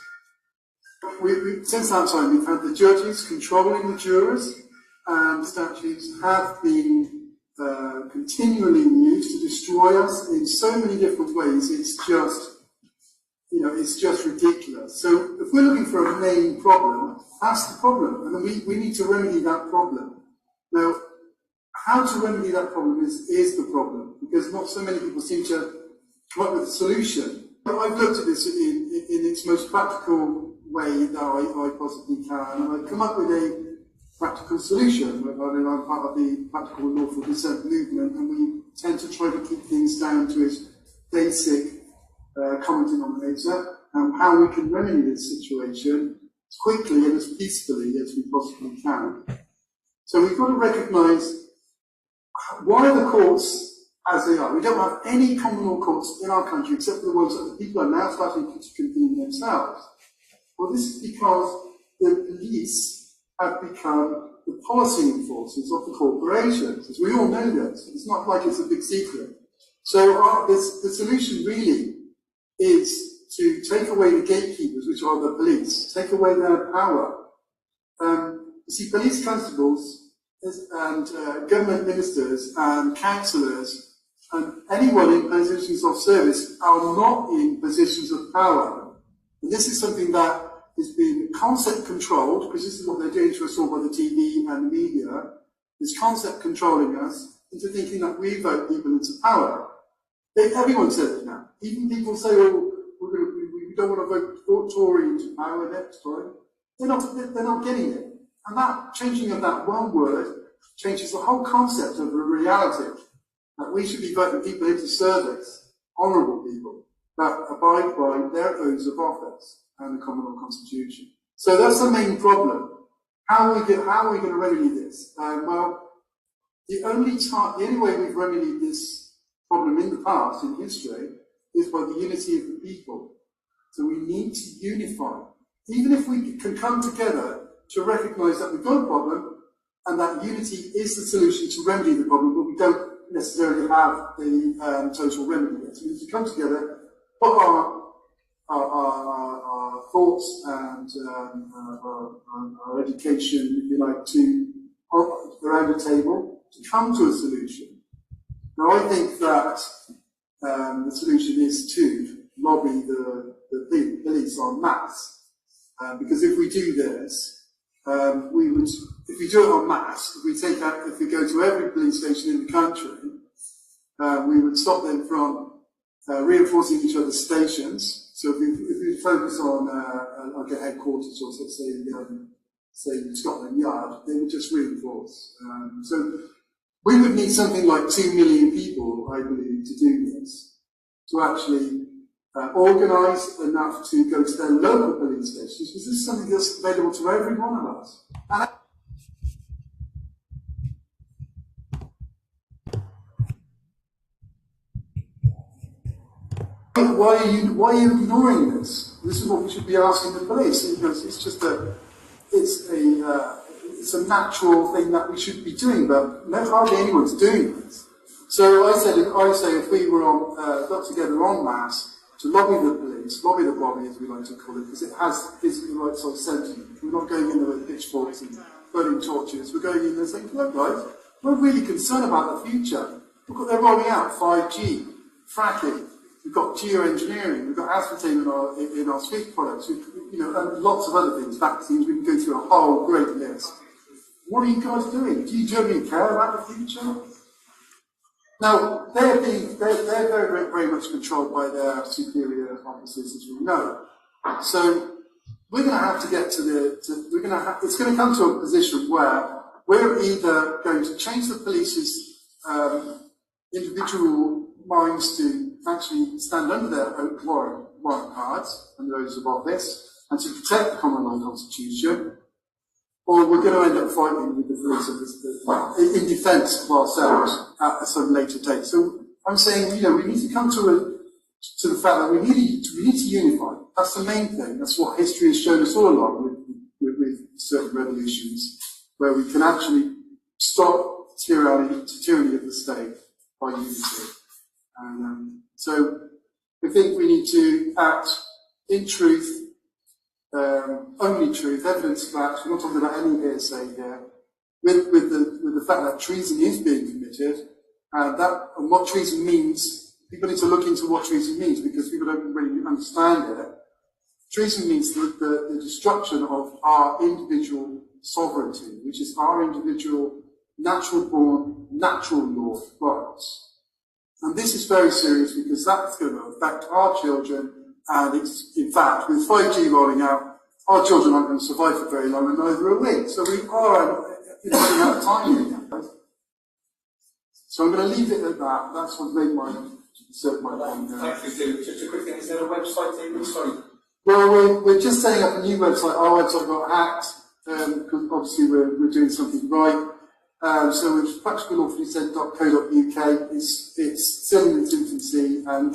Since that time, we've had the judges controlling the jurors, and statutes have been continually used to destroy us in so many different ways. It's just, it's just ridiculous. So if we're looking for a main problem, that's the problem, and then we need to remedy that problem. Now, how to remedy that problem is the problem, because not so many people seem to come up with a solution. I've looked at this in its most practical way that I possibly can, and I've come up with a practical solution. I'm part of the Practical Lawful Dissent movement, and we tend to try to keep things down to its basic common denominator, and how we can remedy this situation as quickly and as peacefully as we possibly can. So we've got to recognise why the courts as they are. We don't have any common law courts in our country except for the ones that the people are now starting to convene themselves. Well, this is because the police have become the policy enforcers of the corporations. As we all know this, it's not like it's a big secret. So the solution really is to take away the gatekeepers, which are the police, take away their power. You see, police constables and government ministers and councillors and anyone in positions of service are not in positions of power. And this is something that is being concept controlled, because this is what they're doing to us all by the TV and the media, is concept controlling us into thinking that we vote people into power. Everyone says it now. Even people say, oh, we don't want to vote Tory into power next time. They're not getting it. And that changing of that one word changes the whole concept of a reality, that we should be voting people into service, honourable people, that abide by their oaths of office and the common law constitution. So that's the main problem. How are we going to remedy this? Well, the only way we've remedied this problem in the past, in history, is by the unity of the people. So we need to unify. Even if we can come together to recognise that we've got a problem, and that unity is the solution to remedy the problem, but we don't necessarily have the total remedy yet. So we need to come together, put our thoughts and our education, if you like, around the table to come to a solution. Now, I think that the solution is to lobby the police en masse, because if we do this, if we do it en masse, if we go to every police station in the country, we would stop them from reinforcing each other's stations. So if we focus on like a headquarters or say Scotland Yard, they would just reinforce. So we would need something like 2 million people, I believe, to do this, to actually organise enough to go to their local police stations, because this is something that's available to every one of us. And why are you ignoring this? This is what we should be asking the police. Because it's just it's a natural thing that we should be doing, but hardly anyone's doing this. So I say if we were got together en masse to lobby the police, lobby the bobby, as we like to call it, because it has the right sort of sentiment. We're not going in there with pitchforks and burning torches. We're going in there saying, look, guys, we're really concerned about the future. Look, they're rolling out 5G, fracking. We've got geoengineering. We've got aspartame in our sweet products. And lots of other things, vaccines. We can go through a whole great list. What are you guys doing? Do you genuinely care about the future? Now, they're very much controlled by their superior officers, as we know. So we're going to have to get it's going to come to a position where we're either going to change the police's individual minds to actually stand under their warrant cards and their oaths of office and to protect the common law constitution, or we're going to end up fighting with the police in defence of ourselves at some later date. So I'm saying, we need to come to the fact that we need to unify. That's the main thing. That's what history has shown us all along with certain revolutions, where we can actually stop tyranny of the state by unity. And so we think we need to act in truth, only truth, evidence facts. We're not talking about any hearsay here. With the fact that treason is being committed, and what treason means, people need to look into what treason means, because people don't really understand it. Treason means the destruction of our individual sovereignty, which is our individual natural-born, natural law rights. And this is very serious, because that's going to affect our children, and it's, in fact, with 5G rolling out, our children aren't going to survive for very long, and neither are we. So we are running out of time here, guys. So I'm going to leave it at that. That's what made my point. Thank you. Just a quick thing, is there a website there? Sorry. Well, we're just setting up a new website. Our website got hacked, because obviously we're doing something right. So it's practicallawfullysaid.co.uk. It's still in its infancy and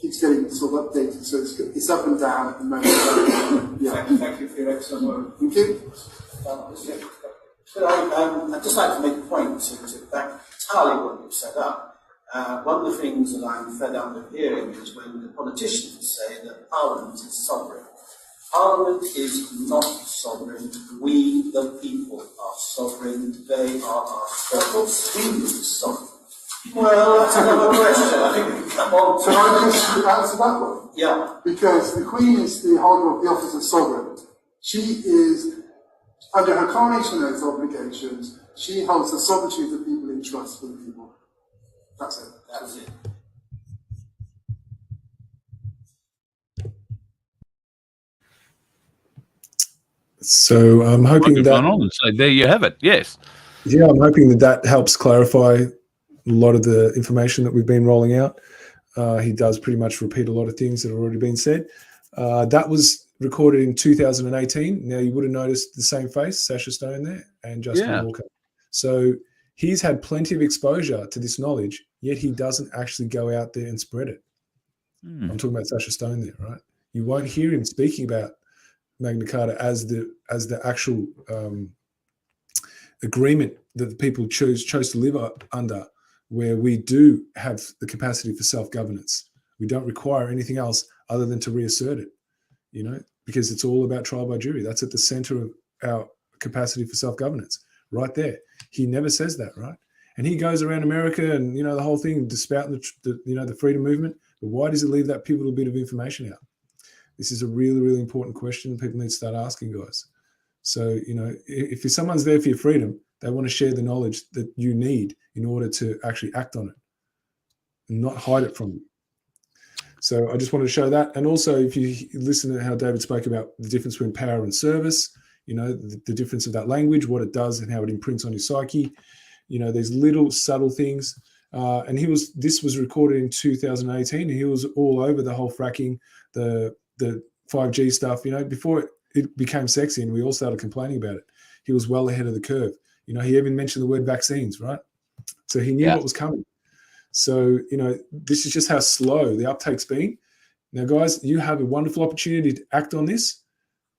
keeps getting sort of updated. So it's up and down at the moment. Yeah. Thank you for your excellent work. Thank you. So I'd just like to make a point to back entirely what you've set up. One of the things that I'm fed up with hearing is when the politicians say that Parliament is sovereign. Parliament is not sovereign. We, the people, are sovereign. They are our sovereign. Sweden is sovereign. Well, that's another question. I think come on. So I just answer that one? Yeah. Because the Queen is the holder of the office of sovereign. She is, under her coronation oath obligations, she holds the sovereignty of the people in trust for the people. That's it. That's it. So I'm hoping that. On and say, there you have it. Yes. Yeah, I'm hoping that helps clarify a lot of the information that we've been rolling out. He does pretty much repeat a lot of things that have already been said. That was recorded in 2018. Now, you would have noticed the same face, Sasha Stone there, and Justin Walker. So he's had plenty of exposure to this knowledge, yet he doesn't actually go out there and spread it. I'm talking about Sasha Stone there, right? You won't hear him speaking about Magna Carta as the actual agreement that the people chose to live under, where we do have the capacity for self-governance. We don't require anything else other than to reassert it, because it's all about trial by jury. That's at the center of our capacity for self-governance, right there. He never says that, right? And he goes around America and, the whole thing, spouting the freedom movement. But why does he leave that pivotal bit of information out? This is a really, really important question people need to start asking, guys. So, if someone's there for your freedom, they want to share the knowledge that you need in order to actually act on it and not hide it from you. So I just wanted to show that. And also, if you listen to how David spoke about the difference between power and service, the difference of that language, what it does and how it imprints on your psyche, there's little subtle things. And this was recorded in 2018. And he was all over the whole fracking, the 5G stuff, before it became sexy and we all started complaining about it. He was well ahead of the curve. He even mentioned the word vaccines, right? So he knew what was coming. So, this is just how slow the uptake's been. Now, guys, you have a wonderful opportunity to act on this,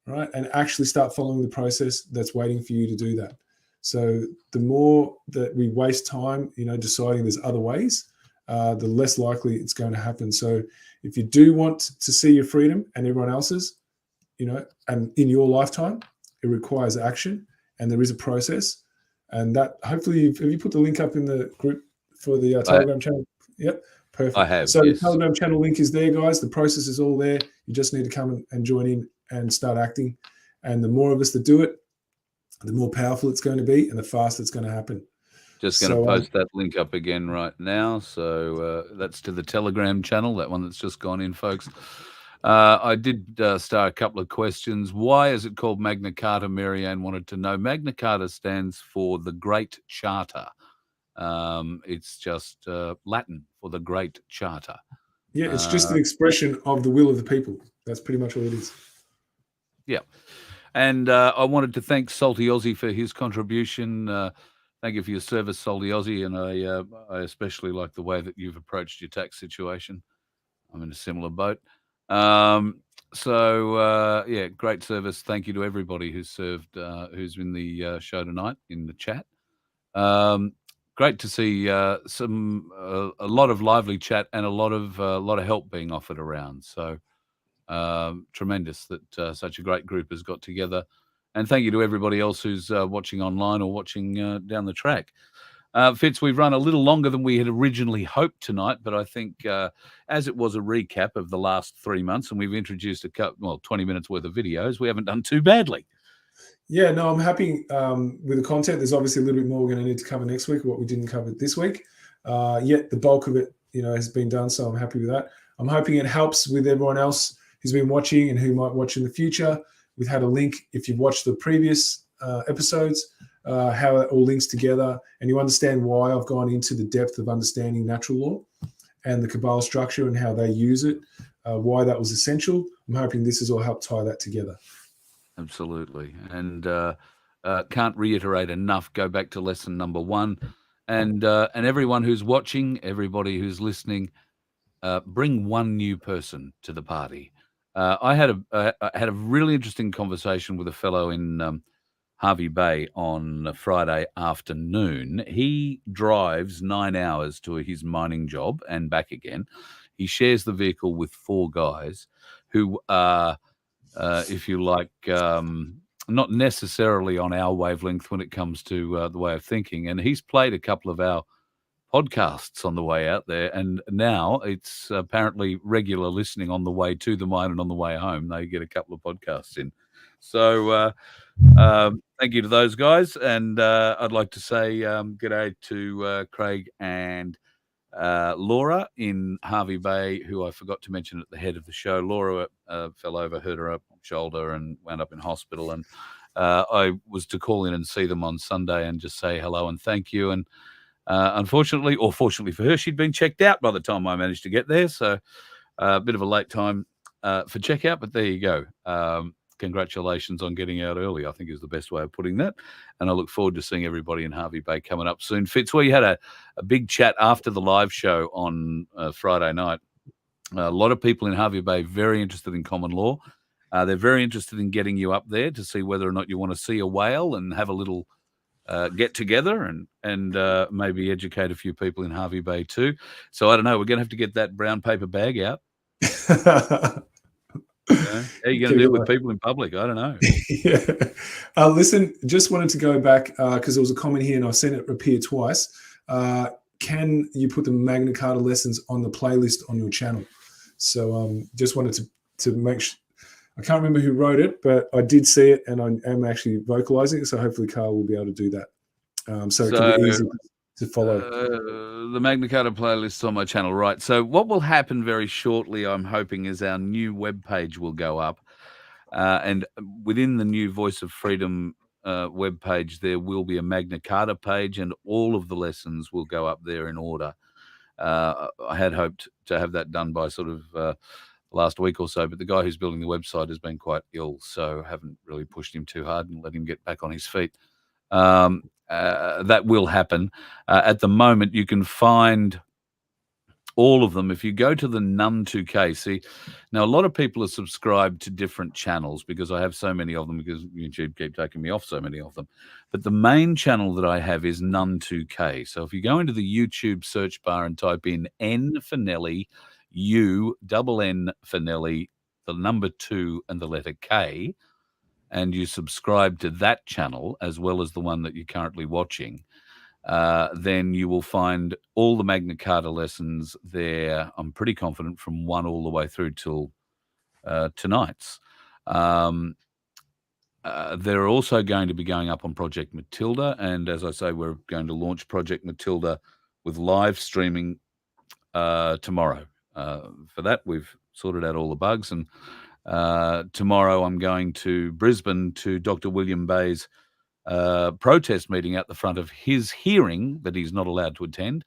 right? And actually start following the process that's waiting for you to do that. So the more that we waste time, deciding there's other ways, the less likely it's going to happen. So if you do want to see your freedom and everyone else's, and in your lifetime, it requires action and there is a process. And that hopefully, have you put the link up in the group for the Telegram channel? Yep, perfect. I have. So yes. The Telegram channel link is there, guys. The process is all there. You just need to come and join in and start acting. And the more of us that do it, the more powerful it's going to be and the faster it's going to happen. Just going to post that link up again right now. So that's to the Telegram channel, that one that's just gone in, folks. I did start a couple of questions. Why is it called Magna Carta? Marianne wanted to know. Magna Carta stands for the Great Charter. It's just Latin for the Great Charter. Yeah, it's just an expression of the will of the people. That's pretty much all it is. Yeah. And I wanted to thank Salty Aussie for his contribution. Thank you for your service, Salty Aussie. And I especially like the way that you've approached your tax situation. I'm in a similar boat. Yeah, great service. Thank you to everybody who's served, who's in the show tonight in the chat. Great to see a lot of lively chat and a lot of help being offered around. So tremendous that such a great group has got together. And thank you to everybody else who's watching online or watching down the track. Fitz, we've run a little longer than we had originally hoped tonight, but I think as it was a recap of the last 3 months and we've introduced 20 minutes worth of videos, we haven't done too badly. Yeah, no, I'm happy with the content. There's obviously a little bit more we're going to need to cover next week, what we didn't cover this week. Yet the bulk of it, has been done, so I'm happy with that. I'm hoping it helps with everyone else who's been watching and who might watch in the future. We've had a link, if you've watched the previous episodes, how it all links together, and you understand why I've gone into the depth of understanding natural law and the Kabbalah structure and how they use it, why that was essential. I'm hoping this has all helped tie that together. Absolutely. And can't reiterate enough. Go back to lesson number 1, and everyone who's watching, everybody who's listening, bring one new person to the party. I had a really interesting conversation with a fellow in Harvey Bay on a Friday afternoon. He drives 9 hours to his mining job and back again. He shares the vehicle with 4 guys who are, if you like, not necessarily on our wavelength when it comes to the way of thinking. And he's played a couple of our podcasts on the way out there, and now it's apparently regular listening on the way to the mine and on the way home. They get a couple of podcasts in. So thank you to those guys, and I'd like to say g'day to Craig and Laura in Harvey Bay, who I forgot to mention at the head of the show. Laura fell over, hurt her shoulder, and wound up in hospital. And I was to call in and see them on Sunday and just say hello and thank you. And unfortunately, or fortunately for her, she'd been checked out by the time I managed to get there. So a bit of a late time for checkout, but there you go. Congratulations on getting out early, I think is the best way of putting that. And I look forward to seeing everybody in Harvey Bay coming up soon. Fitz, we had a big chat after the live show on Friday night. A lot of people in Harvey Bay very interested in common law. They're very interested in getting you up there to see whether or not you want to see a whale and have a little get together and maybe educate a few people in Harvey Bay too. So I don't know. We're going to have to get that brown paper bag out. How are you going to deal with people in public? I don't know. Yeah. Listen, just wanted to go back because there was a comment here and I've seen it appear twice. Can you put the Magna Carta lessons on the playlist on your channel? So just wanted to make sure. I can't remember who wrote it, but I did see it and I am actually vocalizing it. So hopefully Carl will be able to do that. So it can be easy to follow. The Magna Carta playlist on my channel, right? So what will happen very shortly, I'm hoping, is our new webpage will go up. And within the new Voice of Freedom webpage, there will be a Magna Carta page and all of the lessons will go up there in order. I had hoped to have that done by sort of last week or so, but the guy who's building the website has been quite ill, so haven't really pushed him too hard and let him get back on his feet. That will happen. At the moment, you can find all of them if you go to the None2K. See, now a lot of people are subscribed to different channels because I have so many of them, because YouTube keep taking me off so many of them. But the main channel that I have is None2K. So if you go into the YouTube search bar and type in N for Nelly, U, double N for Nelly, the number 2 and the letter K, and you subscribe to that channel as well as the one that you're currently watching, then you will find all the Magna Carta lessons there. I'm pretty confident from 1 all the way through till tonight's. They're also going to be going up on Project Matilda, and as I say, we're going to launch Project Matilda with live streaming tomorrow. For that, we've sorted out all the bugs, and tomorrow I'm going to Brisbane to Dr. William Bay's protest meeting out the front of his hearing that he's not allowed to attend,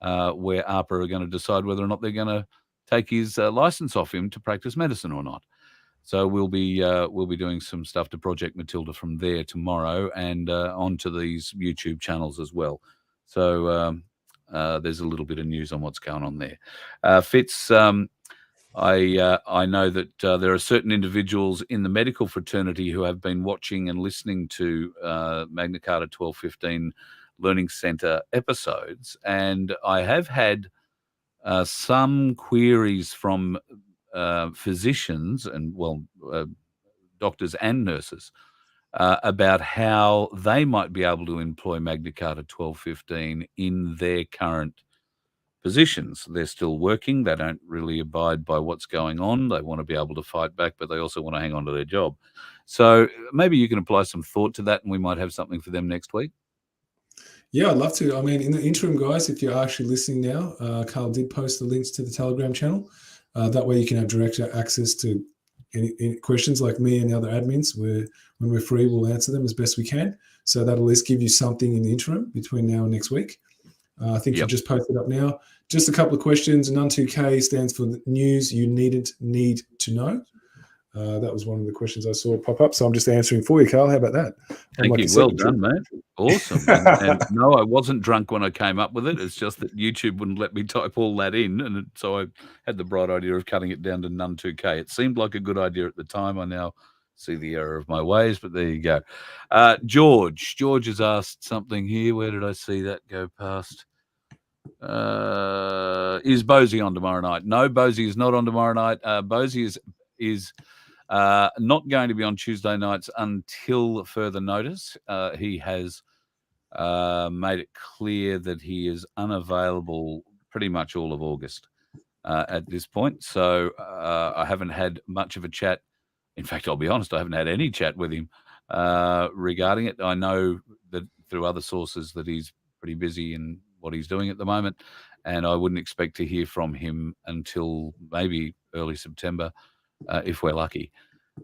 where ARPA are going to decide whether or not they're going to take his license off him to practice medicine or not. So we'll be doing some stuff to Project Matilda from there tomorrow, and onto these YouTube channels as well. So there's a little bit of news on what's going on there. Fitz, I know that there are certain individuals in the medical fraternity who have been watching and listening to Magna Carta 1215 Learning Centre episodes, and I have had some queries from physicians and, doctors and nurses about how they might be able to employ Magna Carta 1215 in their current positions. They're still working. They don't really abide by what's going on. They want to be able to fight back, but they also want to hang on to their job. So maybe you can apply some thought to that, and we might have something for them next week. Yeah, I'd love to. I mean, in the interim, guys, if you're actually listening now, Carl did post the links to the Telegram channel. That way you can have direct access to any questions like me and the other admins. When we're free, we'll answer them as best we can. So that'll at least give you something in the interim between now and next week. I think you just posted up now. Just a couple of questions. None2K stands for the news you need to know. That was one of the questions I saw pop up. So I'm just answering for you, Carl. How about that? Thank you. Well done, mate. Awesome. And no, I wasn't drunk when I came up with it. It's just that YouTube wouldn't let me type all that in. And so I had the bright idea of cutting it down to none 2K. It seemed like a good idea at the time. I now see the error of my ways, but there you go. George has asked something here. Where did I see that go past? Is Bosie on tomorrow night? No, Bosie is not on tomorrow night. Bosie is not going to be on Tuesday nights until further notice. He has made it clear that he is unavailable pretty much all of August at this point. So I haven't had much of a chat. In fact, I'll be honest, I haven't had any chat with him regarding it. I know that through other sources that he's pretty busy in what he's doing at the moment, and I wouldn't expect to hear from him until maybe early September, if we're lucky.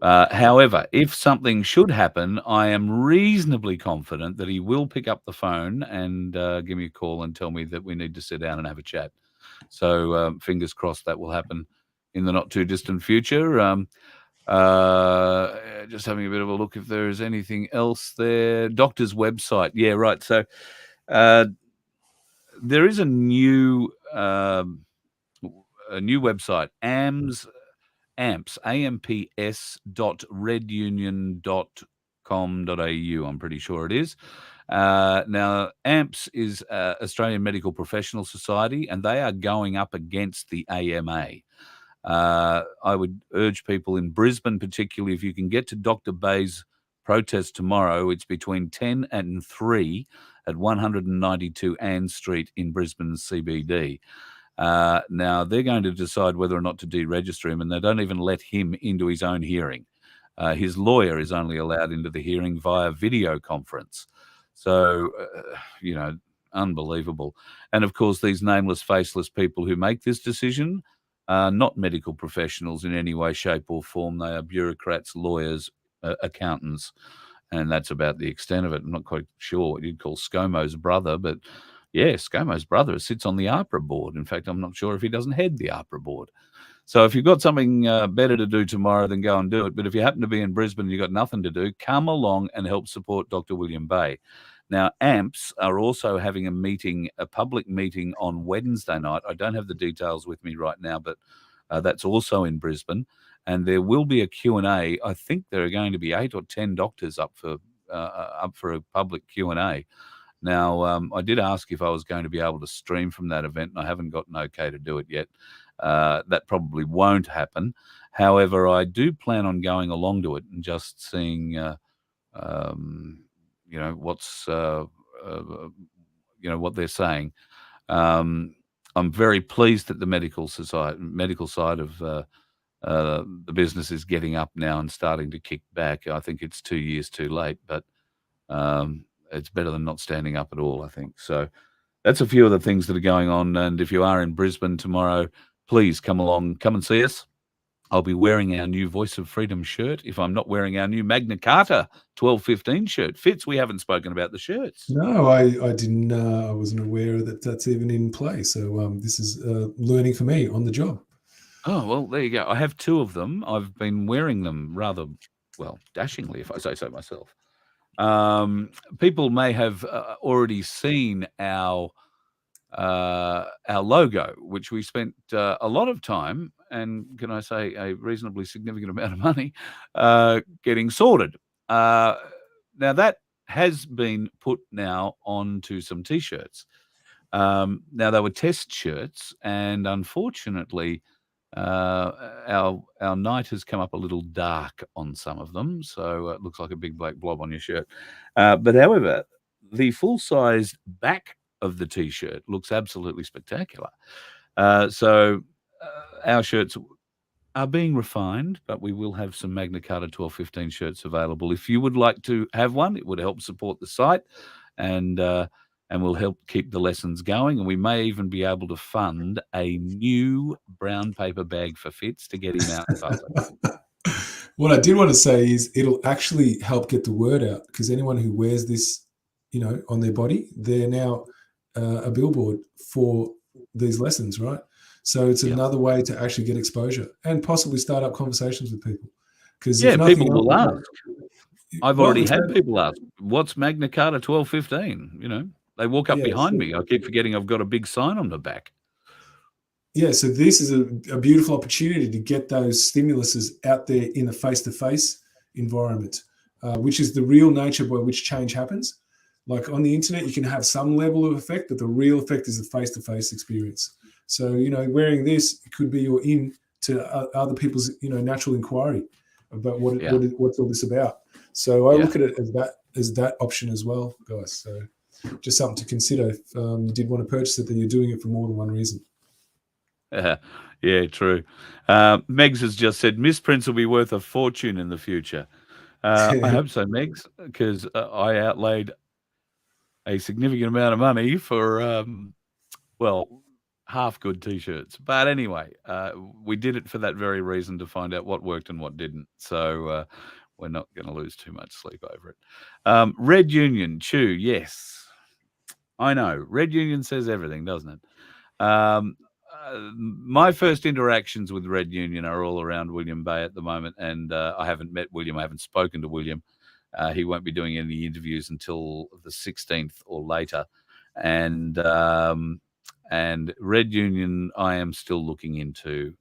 However, if something should happen, I am reasonably confident that he will pick up the phone and give me a call and tell me that we need to sit down and have a chat. So fingers crossed that will happen in the not too distant future. Just having a bit of a look if there is anything else there. Doctor's website. Yeah, right. So there is a new website, amps.redunion.com.au, I'm pretty sure it is. Now, AMPS is Australian Medical Professional Society, and they are going up against the AMA. I would urge people in Brisbane, particularly, if you can get to Dr. Bay's protest tomorrow, it's between 10 and 3 at 192 Ann Street in Brisbane CBD. Now, they're going to decide whether or not to deregister him, and they don't even let him into his own hearing. His lawyer is only allowed into the hearing via video conference. So, unbelievable. And, of course, these nameless, faceless people who make this decision are not medical professionals in any way, shape or form. They are bureaucrats, lawyers, accountants, and that's about the extent of it. I'm not quite sure what you'd call ScoMo's brother, but yeah, ScoMo's brother sits on the APRA board. In fact, I'm not sure if he doesn't head the APRA board. So if you've got something better to do tomorrow, then go and do it. But if you happen to be in Brisbane and you've got nothing to do, come along and help support Dr. William Bay. Now, AMPS are also having a public meeting on Wednesday night. I don't have the details with me right now, but that's also in Brisbane. And there will be a Q&A. I think there are going to be 8 or 10 doctors up for a public Q&A. Now, I did ask if I was going to be able to stream from that event, and I haven't gotten okay to do it yet. That probably won't happen. However, I do plan on going along to it and just seeing, what's, what they're saying. I'm very pleased that the medical side of the business is getting up now and starting to kick back. I think it's 2 years too late, but it's better than not standing up at all, I think. So that's a few of the things that are going on. And if you are in Brisbane tomorrow, please come along, come and see us. I'll be wearing our new Voice of Freedom shirt if I'm not wearing our new Magna Carta 1215 shirt. Fitz, we haven't spoken about the shirts. No, I didn't. I wasn't aware that that's even in play. So this is learning for me on the job. Oh, well, there you go. I have 2 of them. I've been wearing them rather, well, dashingly, if I say so myself. People may have already seen our logo, which we spent a lot of time and, can I say, a reasonably significant amount of money getting sorted. Now, that has been put now onto some T-shirts. Now, they were test shirts, and unfortunately, our night has come up a little dark on some of them, so it looks like a big black blob on your shirt. But however, the full-sized back of the T-shirt looks absolutely spectacular. So our shirts are being refined, but we will have some Magna Carta 1215 shirts available. If you would like to have one, it would help support the site, and will help keep the lessons going. And we may even be able to fund a new brown paper bag for Fitz to get him out faster. What I did want to say is it'll actually help get the word out, because anyone who wears this, on their body, they're now a billboard for these lessons, right? So it's another way to actually get exposure and possibly start up conversations with people. Because Yeah, if nothing people will else, ask. I've well, already if had they- people ask, "What's Magna Carta 1215?" You know, they walk up Yeah, behind so- me. I keep forgetting I've got a big sign on the back. Yeah, so this is a beautiful opportunity to get those stimuluses out there in the face-to-face environment, which is the real nature by which change happens. Like on the internet, you can have some level of effect, but the real effect is the face-to-face experience. So, wearing this could be your in to other people's, natural inquiry about what's all this about. So I look at it as that option as well, guys. So just something to consider if you did want to purchase it, that you're doing it for more than one reason. Yeah, true. Megs has just said misprints will be worth a fortune in the future. I hope so, Megs, because I outlaid a significant amount of money for, half good T-shirts. But anyway, we did it for that very reason, to find out what worked and what didn't. So we're not going to lose too much sleep over it. Red Union, Chew, yes. I know. Red Union says everything, doesn't it? My first interactions with Red Union are all around William Bay at the moment, and I haven't met William. I haven't spoken to William. He won't be doing any interviews until the 16th or later. And Red Union, I am still looking into.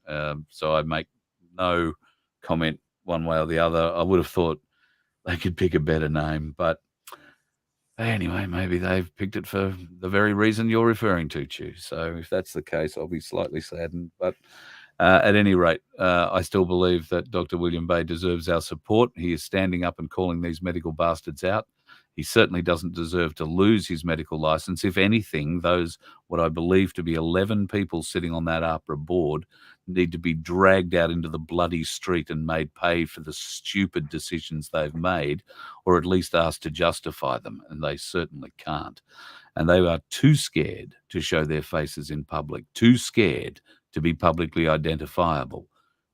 So I make no comment one way or the other. I would have thought they could pick a better name, but anyway, maybe they've picked it for the very reason you're referring to, Chu. So if that's the case, I'll be slightly saddened. But at any rate, I still believe that Dr. William Bay deserves our support. He is standing up and calling these medical bastards out. He certainly doesn't deserve to lose his medical license. If anything, those, what I believe to be 11 people sitting on that APRA board, need to be dragged out into the bloody street and made pay for the stupid decisions they've made, or at least asked to justify them, and they certainly can't. And they are too scared to show their faces in public, too scared to be publicly identifiable.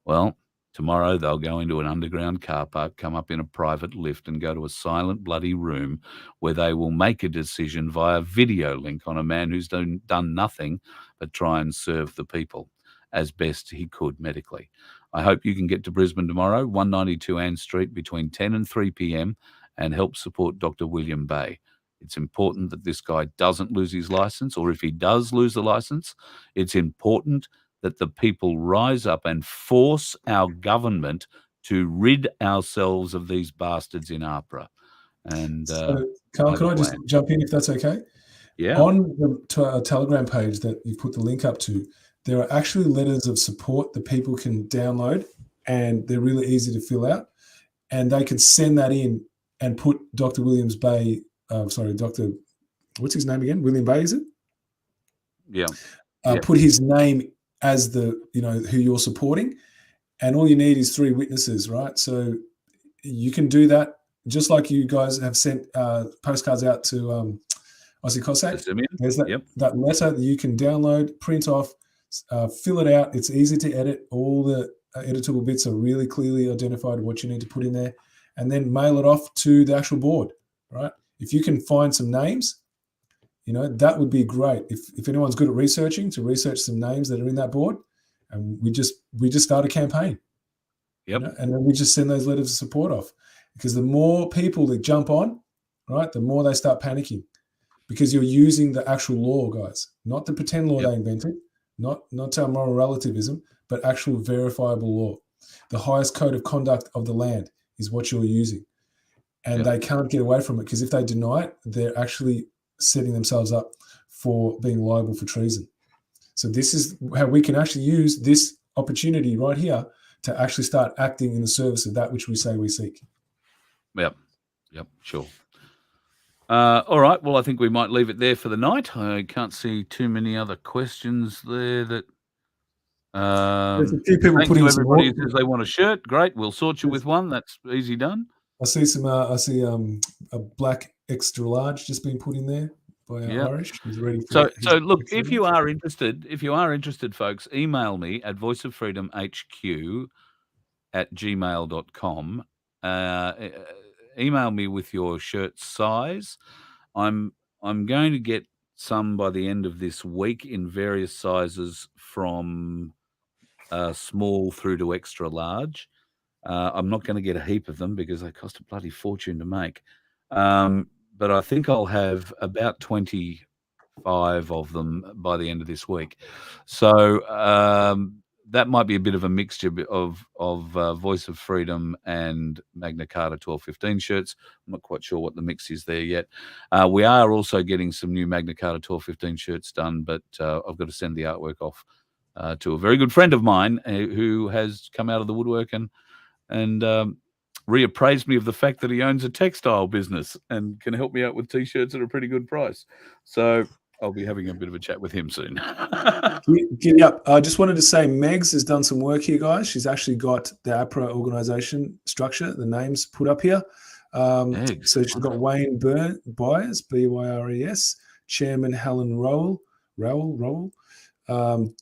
Well, tomorrow they'll go into an underground car park, come up in a private lift, and go to a silent bloody room where they will make a decision via video link on a man who's done nothing but try and serve the people as best he could medically. I hope you can get to Brisbane tomorrow, 192 Ann Street, between 10 and 3 p.m, and help support Dr. William Bay. It's important that this guy doesn't lose his license, or if he does lose the license, it's important that the people rise up and force our government to rid ourselves of these bastards in APRA. And So, Carl, can I just jump in if that's okay? Yeah. On the Telegram page that you put the link up to, there are actually letters of support that people can download, and they're really easy to fill out. And they can send that in and put Dr. Williams Bay, Dr. What's his name again? William Bay, is it? Yeah. Put his name as the, who you're supporting. And all you need is 3 witnesses, right? So you can do that just like you guys have sent postcards out to Aussie Cossack. There's that letter that you can download, print off, fill it out. It's easy to edit. All the editable bits are really clearly identified what you need to put in there, and then mail it off to the actual board, right? If you can find some names, that would be great. If anyone's good at researching, to research some names that are in that board, and we just start a campaign. Yep. And then we just send those letters of support off, because the more people that jump on, right, the more they start panicking, because you're using the actual law, guys, not the pretend law they invented, not our moral relativism, but actual verifiable law. The highest code of conduct of the land is what you're using. And they can't get away from it, because if they deny it, they're actually setting themselves up for being liable for treason. So this is how we can actually use this opportunity right here to actually start acting in the service of that which we say we seek. Yep, sure. All right, well, I think we might leave it there for the night. I can't see too many other questions there. There's a few people thank putting you, some everybody more. who says they want a shirt. Great, we'll sort you with one. That's easy done. I see a black extra large just being put in there by Irish. He's ready for so look, if you are interested, folks, email me at voiceoffreedomhq@gmail.com. Email me with your shirt size. I'm going to get some by the end of this week in various sizes, from small through to extra large. I'm not going to get a heap of them because they cost a bloody fortune to make. But I think I'll have about 25 of them by the end of this week. So that might be a bit of a mixture of Voice of Freedom and Magna Carta 1215 shirts. I'm not quite sure what the mix is there yet. We are also getting some new Magna Carta 1215 shirts done, but I've got to send the artwork off to a very good friend of mine who has come out of the woodwork and reappraised me of the fact that he owns a textile business and can help me out with T-shirts at a pretty good price. So I'll be having a bit of a chat with him soon. Giddy up. I just wanted to say Megs has done some work here, guys. She's actually got the APRA organisation structure, the names put up here. So she's got Wayne Byers, B-Y-R-E-S, Chairman Helen Rowell,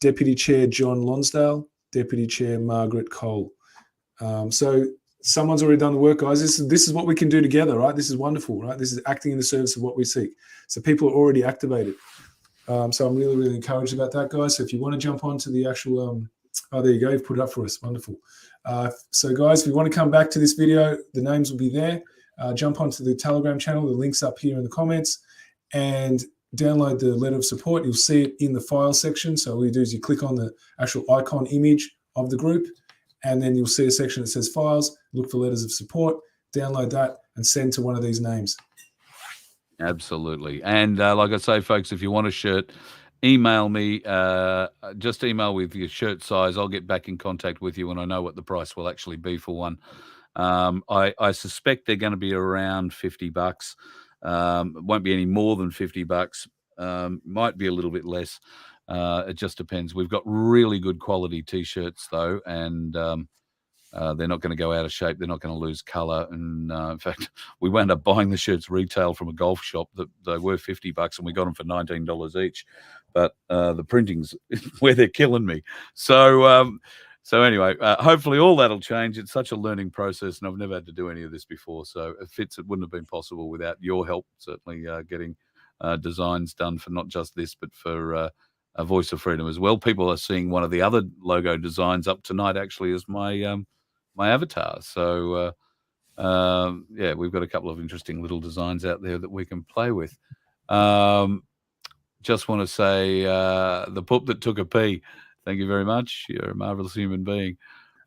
Deputy Chair John Lonsdale, Deputy Chair Margaret Cole. So someone's already done the work, guys. This is what we can do together, right? This is wonderful, right? This is acting in the service of what we seek. So people are already activated. So I'm really, really encouraged about that, guys. So if you want to jump onto the actual, oh, there you go. You've put it up for us. Wonderful. So guys, if you want to come back to this video, the names will be there. Jump onto the Telegram channel. The link's up here in the comments. And download the letter of support. You'll see it in the file section. So all you do is you click on the actual icon image of the group, and then you'll see a section that says files, look for letters of support, download that, and send to one of these names. Absolutely. And like I say, folks, if you want a shirt, email me. Just email with your shirt size. I'll get back in contact with you when I know what the price will actually be for one. I suspect they're going to be around $50. It won't be any more than $50. Might be a little bit less. It just depends. We've got really good quality T-shirts, though, and they're not going to go out of shape. They're not going to lose color. And in fact, we wound up buying the shirts retail from a golf shop that they were $50, and we got them for $19 each. But the printing's where they're killing me. So anyway, hopefully all that'll change. It's such a learning process, and I've never had to do any of this before. So it wouldn't have been possible without your help, certainly getting designs done for not just this, but for a Voice of Freedom as well. People are seeing one of the other logo designs up tonight actually as my my avatar. So yeah, we've got a couple of interesting little designs out there that we can play with. Just want to say the pup that took a pee. Thank you very much. You're a marvelous human being.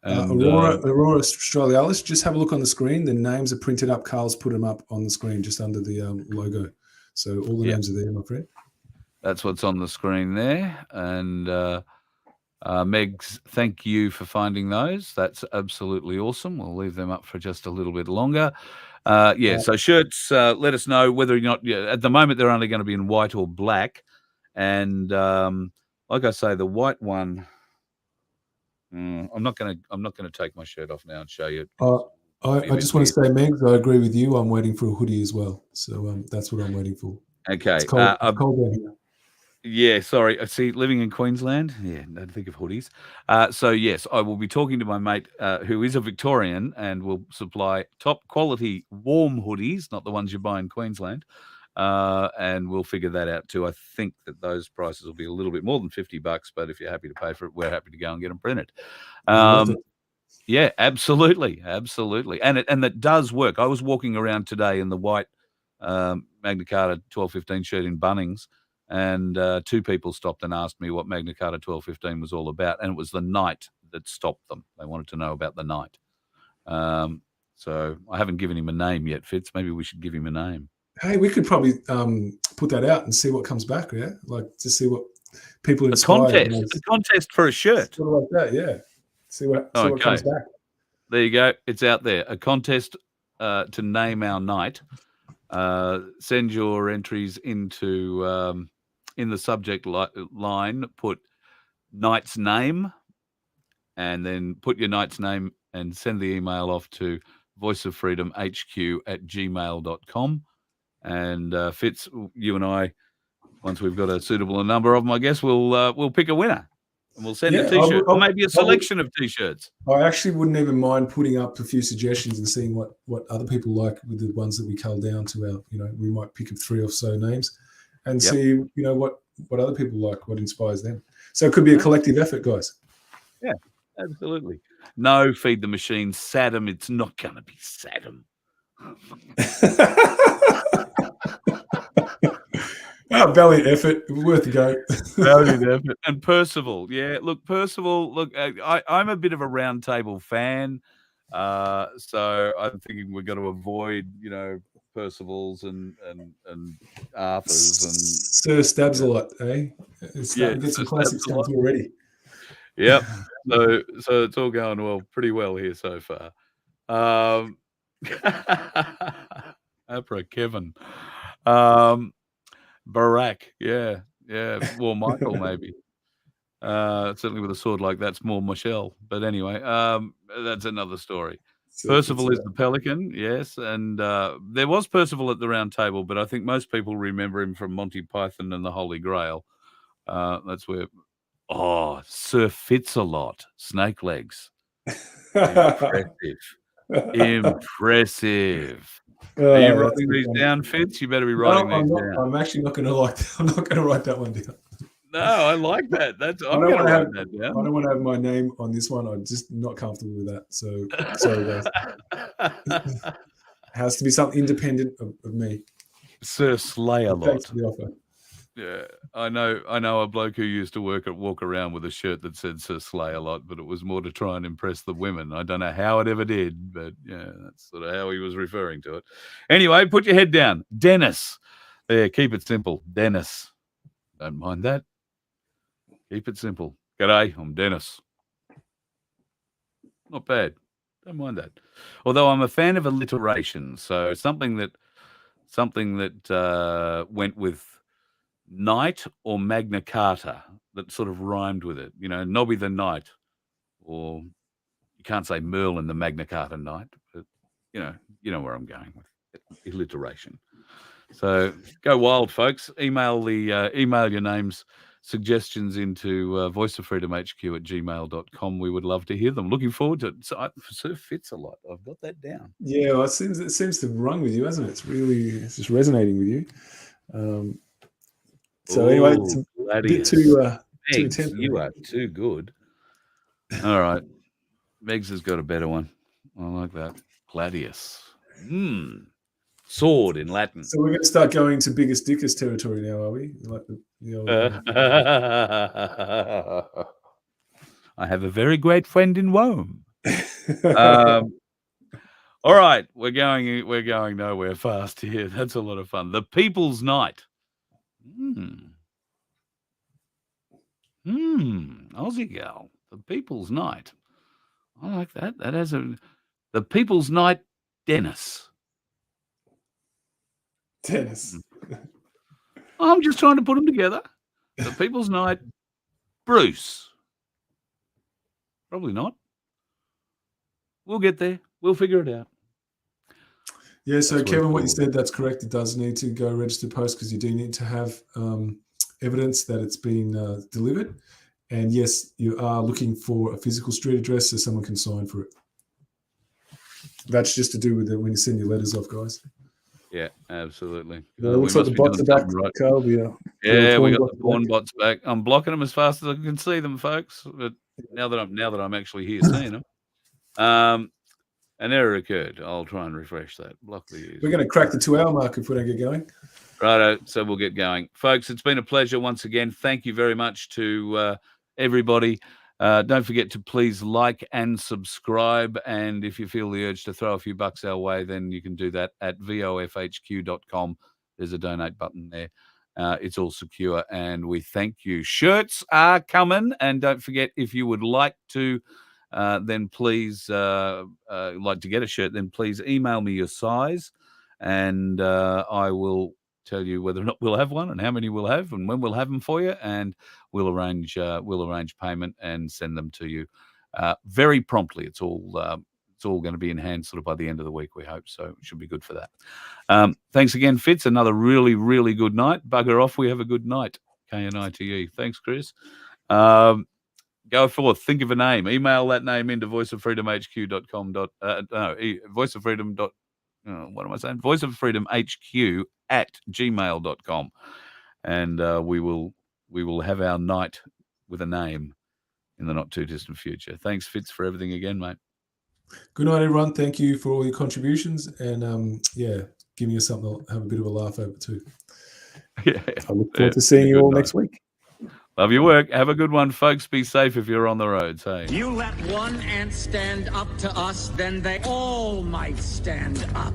And, Aurora Australis, just have a look on the screen. The names are printed up. Carl's put them up on the screen just under the logo. So all the names are there, my friend. That's what's on the screen there. And Megs, thank you for finding those. That's absolutely awesome. We'll leave them up for just a little bit longer. So shirts, let us know whether or not, at the moment, they're only going to be in white or black. And like I say, the white one, I'm not going to take my shirt off now and show you. I just want to say, Megs, I agree with you. I'm waiting for a hoodie as well. So that's what I'm waiting for. Okay. It's cold down here. Yeah, sorry. See, living in Queensland, don't think of hoodies. So, yes, I will be talking to my mate who is a Victorian and will supply top quality warm hoodies, not the ones you buy in Queensland. And we'll figure that out too. I think that those prices will be a little bit more than $50, but if you're happy to pay for it, we're happy to go and get them printed. Yeah, absolutely. Absolutely. And that does work. I was walking around today in the white Magna Carta 1215 shirt in Bunnings, and two people stopped and asked me what Magna Carta 1215 was all about, and it was the night that stopped them. They wanted to know about the night. So I haven't given him a name yet, Fitz. Maybe we should give him a name. Hey, we could probably put that out and see what comes back, yeah? Like, to see what people inspire. A contest for a shirt. Sort of like that, yeah. See what comes back. There you go. It's out there. A contest to name our night. Send your entries into in the subject line, put knight's name, and then put your knight's name and send the email off to voiceoffreedomhq@gmail.com. And Fitz, you and I, once we've got a suitable number of them, I guess we'll pick a winner. And we'll send a T-shirt, or maybe a selection of T-shirts. I actually wouldn't even mind putting up a few suggestions and seeing what other people like with the ones that we cull down to our, we might pick up 3 or so names and see, what other people like, what inspires them. So it could be a collective effort, guys. Yeah, absolutely. No, feed the machine. Saddam, it's not going to be Saddam. Valiant effort, worth a go. Valiant effort. And Percival, yeah. Look, Percival. Look, I'm a bit of a round table fan, so I'm thinking we're going to avoid, Percivals and Arthurs and Sir Stabs a lot, eh? It's starting to get some classics coming through already. Yep. So it's all going pretty well here so far. Opera Kevin. Barack, yeah. Well, Michael maybe. Certainly with a sword like that's more Michelle. But anyway, that's another story. Percival is the pelican, yes, and there was Percival at the Round Table, but I think most people remember him from Monty Python and the Holy Grail. That's where. Oh, Sir Fitz-a-Lot, snake legs. Impressive. Are you writing these down, Fitz? You better be writing these down. I'm actually not going to I'm not going to write that one down. No, I like that. I'm going to write that down. I don't want to have my name on this one. I'm just not comfortable with that. So sorry, guys. Has to be something independent of me. Sir Slay-a-Lot. Thanks for the offer. Yeah, I know a bloke who used to walk around with a shirt that said Sir Slay-a-Lot, but it was more to try and impress the women. I don't know how it ever did, but yeah, that's sort of how he was referring to it. Anyway, put your head down. Dennis. There, keep it simple. Dennis. Don't mind that. Keep it simple. G'day, I'm Dennis. Not bad. Don't mind that. Although I'm a fan of alliteration, so something that went with Knight or Magna Carta that sort of rhymed with it. Nobby the Knight, or you can't say Merlin the Magna Carta Knight, but you know where I'm going with alliteration. So go wild, folks. Email your names, suggestions into voiceoffreedomhq@gmail.com. We would love to hear them. Looking forward to it. So Sir Fitz-a-Lot. I've got that down. Yeah, well, it seems to run with you, hasn't it? It's just resonating with you. So anyway, it's a bit too intense. You are too good. All right. Megs has got a better one. I like that. Gladius. Sword in Latin. So we're going to start going to biggest dickest territory now, are we? Like the old, I have a very great friend in Rome. All right, we're going nowhere fast here. That's a lot of fun. The People's Night. Aussie gal. The People's Night. I like that. That has the People's Night, Dennis. I'm just trying to put them together. The People's Night, Bruce. Probably not. We'll get there. We'll figure it out. Yeah, so Kevin, what you said, that's correct. It does need to go registered post because you do need to have evidence that it's been delivered. And yes, you are looking for a physical street address so someone can sign for it. That's just to do with when you send your letters off, guys. Yeah, absolutely. It looks like the bots are back, Carl. Yeah, we got the porn bots back. I'm blocking them as fast as I can see them, folks. But now that I'm actually here seeing them, an error occurred. I'll try and refresh that. Block the user. We're going to crack the 2-hour mark if we don't get going. Righto, so we'll get going. Folks, it's been a pleasure once again. Thank you very much to everybody. Don't forget to please like and subscribe. And if you feel the urge to throw a few bucks our way, then you can do that at vofhq.com. There's a donate button there. It's all secure, and we thank you. Shirts are coming, and don't forget, if you would like to then please like to get a shirt, then please email me your size, and I will tell you whether or not we'll have one and how many we'll have and when we'll have them for you, and we'll arrange payment and send them to you very promptly. It's all going to be in hand sort of by the end of the week, we hope, so it should be good for that. Thanks again, Fitz. Another really, really good night. Bugger off. We have a good night. KNITE. Thanks, Chris. Go forth. Think of a name. Email that name into voiceoffreedomhq.com. Voiceoffreedom. What am I saying? voiceoffreedomhq@gmail.com, and we will have our night with a name in the not too distant future. Thanks, Fitz, for everything again, mate. Good night, everyone. Thank you for all your contributions, and yeah, giving us something to have a bit of a laugh over too. Yeah, I look forward to seeing you all night. next week. Love your work. Have a good one, folks. Be safe if you're on the roads. Hey. You let one ant stand up to us, then they all might stand up.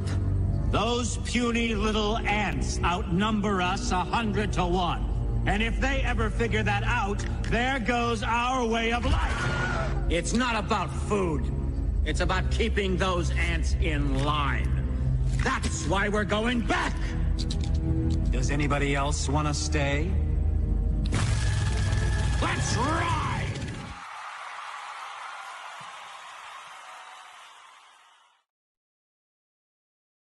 Those puny little ants outnumber us 100 to 1. And if they ever figure that out, there goes our way of life. It's not about food. It's about keeping those ants in line. That's why we're going back. Does anybody else want to stay? Let's rock!